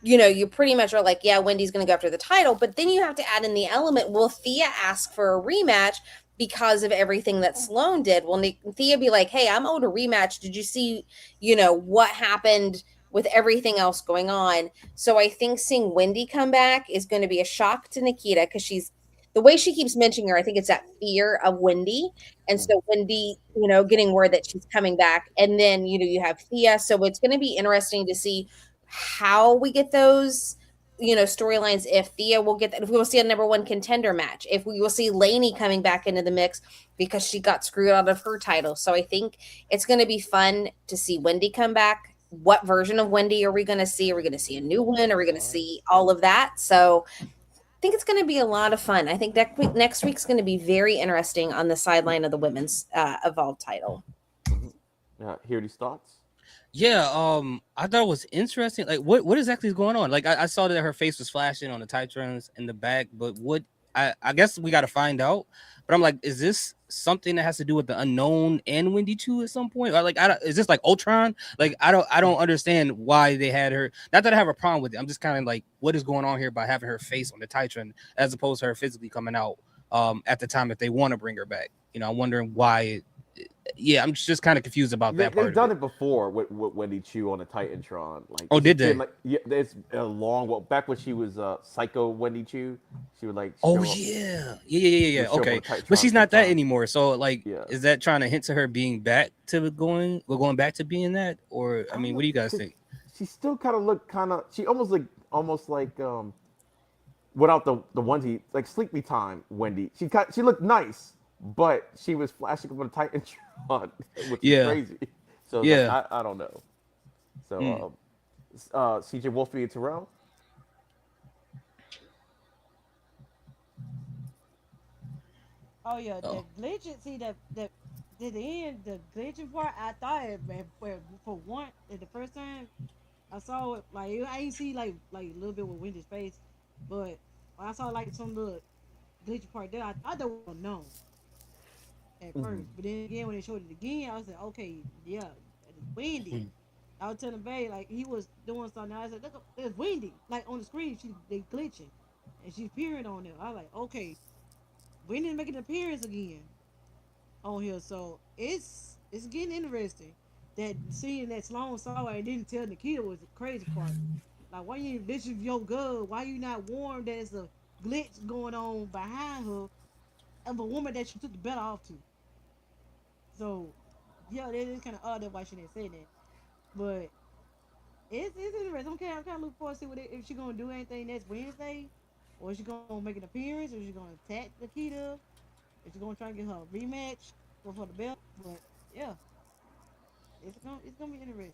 you pretty much are like, yeah, Wendy's going to go after the title. But then you have to add in the element, will Thea ask for a rematch because of everything that Sloan did? Will Thea be like, hey, I'm owed a rematch. Did you see, what happened with everything else going on? So I think seeing Wendy come back is going to be a shock to Nikita, because the way she keeps mentioning her, I think it's that fear of Wendy. And so Wendy, getting word that she's coming back, and then, you have Thea. So it's going to be interesting to see how we get those, storylines, if Thea will get that, if we will see a number one contender match, if we will see Laney coming back into the mix because she got screwed out of her title. So I think it's going to be fun to see Wendy come back. What version of Wendy are we going to see? Are we going to see a new one? Are we going to see all of that? So I think it's going to be a lot of fun. I think next week's going to be very interesting on the sideline of the women's Evolve title. Hear these thoughts? Yeah, I thought it was interesting. Like, what exactly is going on? Like, I saw that her face was flashing on the Titrans in the back, but what? I guess we got to find out. But I'm like, is this something that has to do with the unknown and Wendy Chu at some point? Or like, is this like Ultron? Like, I don't understand why they had her. Not that I have a problem with it. I'm just kind of like, what is going on here by having her face on the Titran as opposed to her physically coming out at the time if they want to bring her back. I'm wondering why. Yeah, I'm just kind of confused about that part They've of done it. it before with Wendy Chu on the Titantron. Like, Oh, it's did just been they? like, yeah, there's a long, well, back when she was Psycho Wendy Chu, she would like Oh show up. yeah, She would show up on Okay, the but Titantron she's not that sometimes. anymore. So like, Yeah. is that trying to hint to her being back to going back to being that? Or I I don't mean, what know, do you guys 'cause think? she still kind of looked kind of. She almost like without the onesie, like Sleepy Time Wendy. She looked nice, but she was flashing up on the Titantron, which was Yeah, crazy. So it's like yeah. I don't know. Mm. So CJ Wolfie and Terrell. Oh yeah, the Oh, glitching. See that to the end, the glitching part. I thought it, man, for one, the first time I saw it, like I ain't see like a little bit with Wendy's face, but when I saw like some little glitchy part there, I thought that was unknown at first. But then again, when they showed it again, I was like, okay, yeah, it's Wendy. mm. I was telling Bay like he was doing something. I said, look, there's Wendy. Like on the screen, they glitching, and she's peering on them. I was like, okay, Wendy's making an appearance again on here. So it's getting interesting. That seeing that Sloan saw it and didn't tell Nikita was the crazy part. Like, why you this is your good? Why you not warned that there's a glitch going on behind her of a woman that you took the belt off to? So yeah, that is kind of odd that why she didn't say that. But it's interesting. I'm kind of looking forward to see if she gonna do anything next Wednesday, or is she gonna make an appearance, or is she gonna attack Nikita? Is she gonna try and get her a rematch for the belt? But yeah, it's gonna be interesting.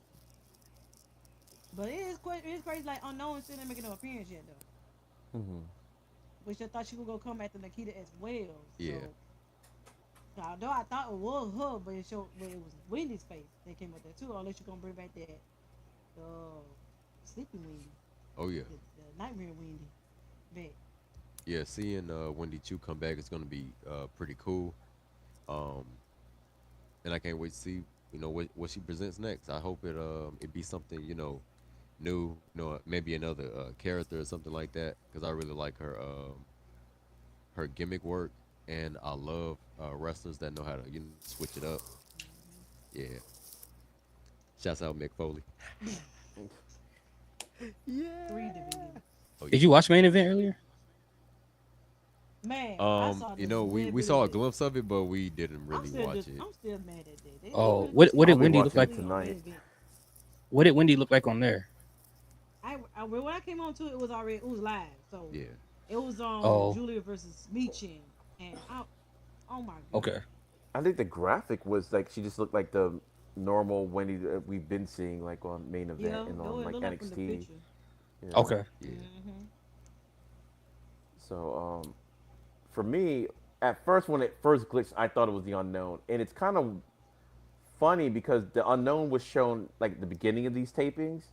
But it's crazy like unknown still ain't making no appearance yet though. Mm-hmm. Which I thought she was gonna come after Nikita as well. Yeah. So although I thought it was her, but it was Wendy's face that came up there too. Unless you're gonna bring back that sleeping Wendy, Oh yeah. the nightmare Wendy back. Yeah. Seeing Wendy Chu come back is gonna be pretty cool. Um, and I can't wait to see what she presents next. I hope it be something new, maybe another character or something like that, because I really like her gimmick work, and I love wrestlers that know how to switch it up. Yeah, shouts out Mick Foley. Three division. Oh Did yeah. you watch main event earlier? Man, I saw this little We bit saw of a it. glimpse of it, but we didn't really watch it. I'm still mad at that. Oh, They what should did I'll be Wendy look watching like? it put on tonight. main event. What did Wendy look like on there? When I came on to it, it was live, so Yeah. it was on Oh, Julia versus Meechin, and oh my god, okay. I think the graphic was like she just looked like the normal Wendy that we've been seeing like on main event yeah, and that on what it like looked like from the NXT. picture. Yeah. Okay. Yeah. Mm-hmm. So for me, at first when it first glitched, I thought it was the unknown, and it's kind of funny because the unknown was shown like the beginning of these tapings,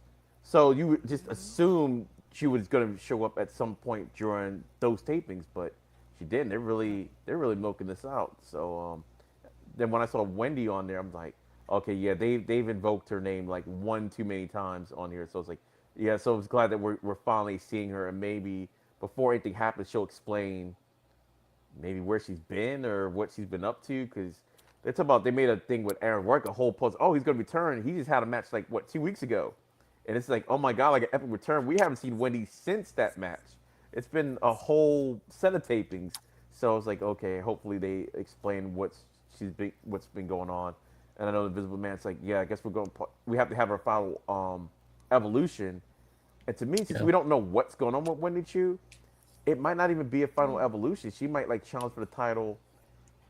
so you would just Mm-hmm. assume she was going to show up at some point during those tapings, but she didn't. Right. They're really milking this out. So then when I saw Wendy on there, I'm like, okay, yeah, they've invoked her name like one too many times on here. So it's like, yeah, so I was glad that we're finally seeing her, and maybe before anything happens, she'll explain maybe where she's been or what she's been up to. Because they talk about they made a thing with Aaron Rourke, a whole post. Oh, he's gonna return. He just had a match like what 2 weeks ago, and it's like, oh my god, like an epic return. We haven't seen Wendy since that match. It's been a whole set of tapings. So I was like, okay, hopefully they explain what's been going on. And I know the Invisible Man's like, yeah, I guess we have to have our final evolution. And to me, since Yeah. we don't know what's going on with Wendy Chu, it might not even be a final evolution. She might like challenge for the title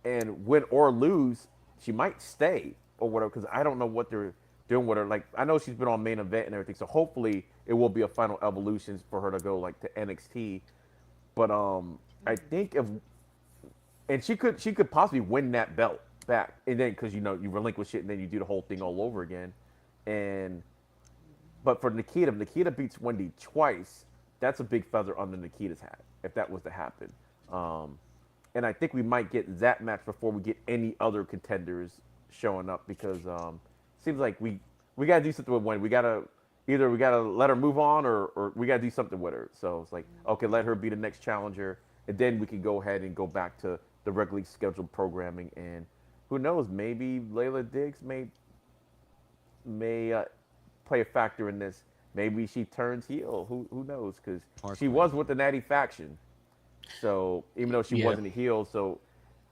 and win or lose. She might stay or whatever because I don't know what they're doing with her. Like I know she's been on main event and everything, so hopefully it will be a final evolution for her to go like to NXT. But I think if and she could possibly win that belt back and then because you relinquish it and then you do the whole thing all over again. And but for Nikita, if Nikita beats Wendy twice, that's a big feather under Nikita's hat if that was to happen. Um, and I think we might get that match before we get any other contenders showing up because seems like we gotta do something with Wendy. We gotta let her move on or we gotta do something with her. So it's like okay, let her be the next challenger, and then we can go ahead and go back to the regularly scheduled programming. And who knows, maybe Layla Diggs may play a factor in this. Maybe she turns heel. Who knows? Because she was with the Natty faction, so even though she wasn't a heel, so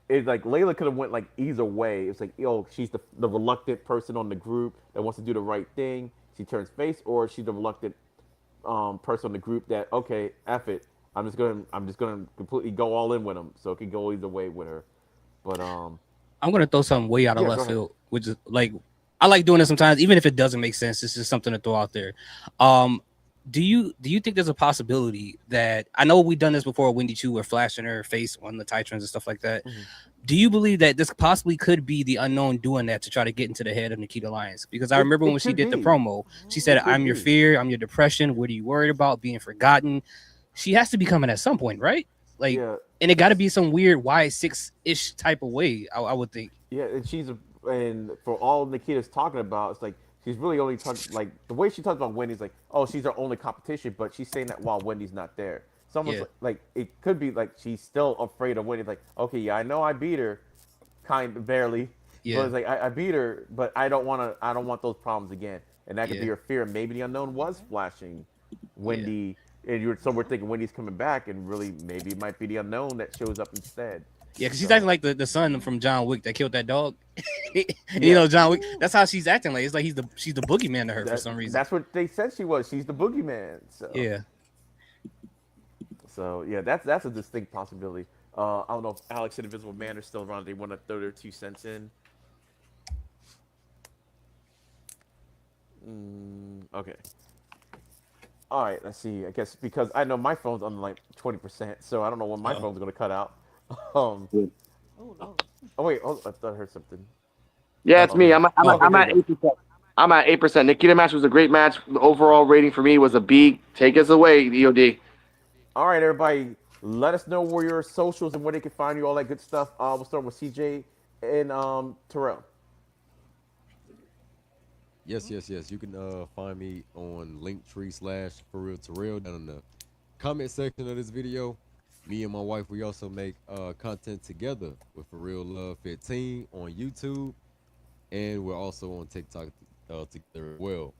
it's like Layla could have went like either way. It's like she's the reluctant person on the group that wants to do the right thing. She turns face, or she's the reluctant person on the group that okay, F it. I'm just gonna completely go all in with him. So it can go either way with her. But I'm gonna throw something way out of left field, which is like I like doing it sometimes, even if it doesn't make sense. It's just something to throw out there. Do you think there's a possibility that I know we've done this before? Wendy Chu, we're flashing her face on the Titrans and stuff like that. Mm-hmm. Do you believe that this possibly could be the unknown doing that to try to get into the head of Nikita Lyons? Because I remember when she did the promo, she said, "I'm your fear, I'm your depression. What are you worried about? Being forgotten." She has to be coming at some point, right? Like, and it got to be some weird Y6-ish type of way. I would think. Yeah, and and for all Nikita's talking about, it's like she's really only talking like the way she talks about Wendy's like, oh, she's her only competition, but she's saying that while Wendy's not there. It's almost like it could be like she's still afraid of Wendy. Like, okay, yeah, I know I beat her, kind of barely. Yeah. But it's like I beat her, but I don't want those problems again. And that could be her fear. Maybe the unknown was flashing Wendy. And we're thinking Wendy's coming back, and really maybe it might be the unknown that shows up instead. Yeah, because she's acting like the son from John Wick that killed that dog. You know, John Wick. That's how she's acting like. It's like she's the boogeyman to her for some reason. That's what they said she was. She's the boogeyman. So. Yeah. So yeah, that's a distinct possibility. I don't know if Alex and Invisible Man are still around. They want to throw their 2 cents in. Okay. All right, let's see. I guess because I know my phone's on like 20%, so I don't know when my phone's gonna cut out. Oh wait, I thought I heard something. Yeah, it's me. I'm at 8%. I'm at 8%. Nikita match was a great match. The overall rating for me was a B. Take us away, EOD. All right, everybody. Let us know where your socials and where they can find you, all that good stuff. We'll start with CJ and Terrell. Yes. You can find me on Linktree/ForRealTerrell down in the comment section of this video. Me and my wife, we also make content together with For Real Love 15 on YouTube, and we're also on TikTok together as well.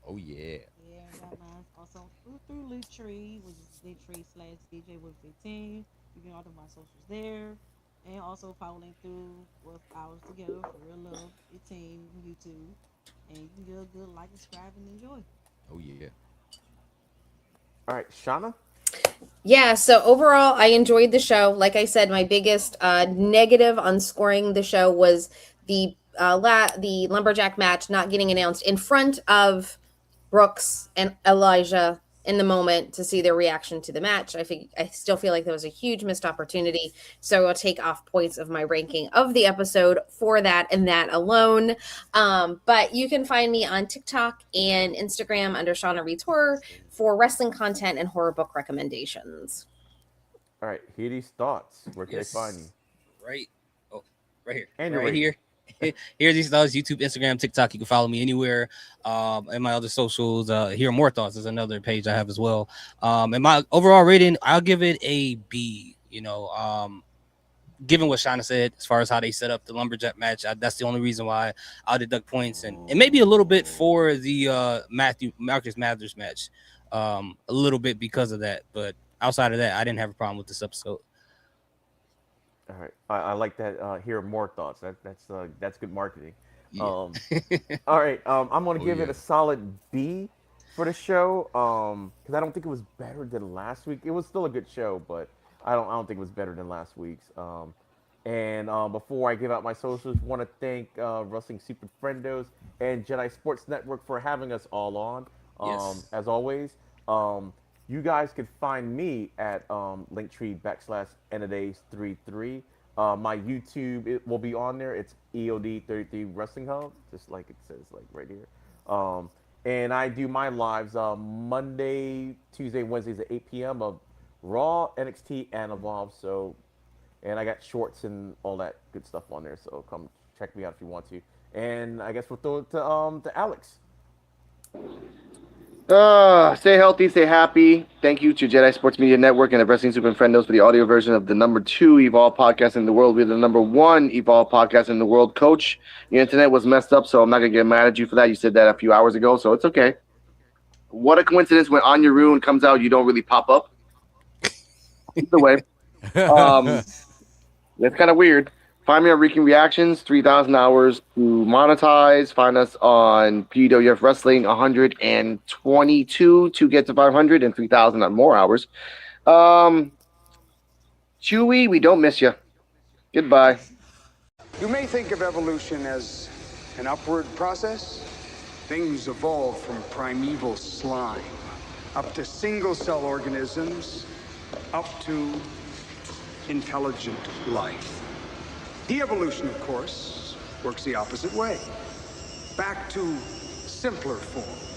Oh yeah. Yeah, I got mine also through Linktree, which is Linktree/DJ15. You can order my socials there. And also following through with ours together For Real Love 18 on YouTube. And you can get a good like, subscribe, and enjoy. Oh, yeah. All right, Shauna? Yeah, so overall, I enjoyed the show. Like I said, my biggest negative on scoring the show was the Lumberjack match not getting announced in front of Brooks and Elijah in the moment to see their reaction to the match. I still feel like that was a huge missed opportunity. So I'll take off points of my ranking of the episode for that and that alone. But you can find me on TikTok and Instagram under Shauna Reads Horror for wrestling content and horror book recommendations. All right, hear these thoughts. Where can they find you? Right here. And right here. Here's these thoughts: YouTube, Instagram, TikTok. You can follow me anywhere. And my other socials. Hear More Thoughts is another page I have as well. And my overall rating, I'll give it a B. You know, given what Shauna said as far as how they set up the Lumberjack match, that's the only reason why I'll deduct points, and maybe a little bit for the Marcus Mathers match, a little bit because of that. But outside of that, I didn't have a problem with this episode. All right, I like that. Hear More Thoughts. That's good marketing. Yeah. All right, I'm gonna give it a solid B for the show. Because I don't think it was better than last week. It was still a good show, but I don't think it was better than last week's. And before I give out my socials, want to thank Wrestling Super Friendos and Jedi Sports Network for having us all on. As always, you guys can find me at Linktree /Enadays33. My YouTube it will be on there. It's EOD33 Wrestling Hub, just like it says like right here. And I do my lives Monday, Tuesday, Wednesdays at 8 p.m. of Raw, NXT, and Evolve. So, and I got shorts and all that good stuff on there. So come check me out if you want to. And I guess we'll throw it to Alex. Stay healthy, stay happy. Thank you to Jedi Sports Media Network and the Wrestling Super Friendos for the audio version of the #2 Evolve podcast in the world. We're the #1 Evolve podcast in the world. Coach, your internet was messed up, so I'm not going to get mad at you for that. You said that a few hours ago, so it's okay. What a coincidence when On Your Ruin comes out, you don't really pop up. Either way. That's kind of weird. Find me on Reeking Reactions, 3,000 hours to monetize. Find us on P.U.W.F Wrestling, 122 to get to 500 and 3,000 on more hours. Chewie, we don't miss you. Goodbye. You may think of evolution as an upward process. Things evolve from primeval slime, up to single-cell organisms, up to intelligent life. De-evolution, of course, works the opposite way. Back to simpler forms.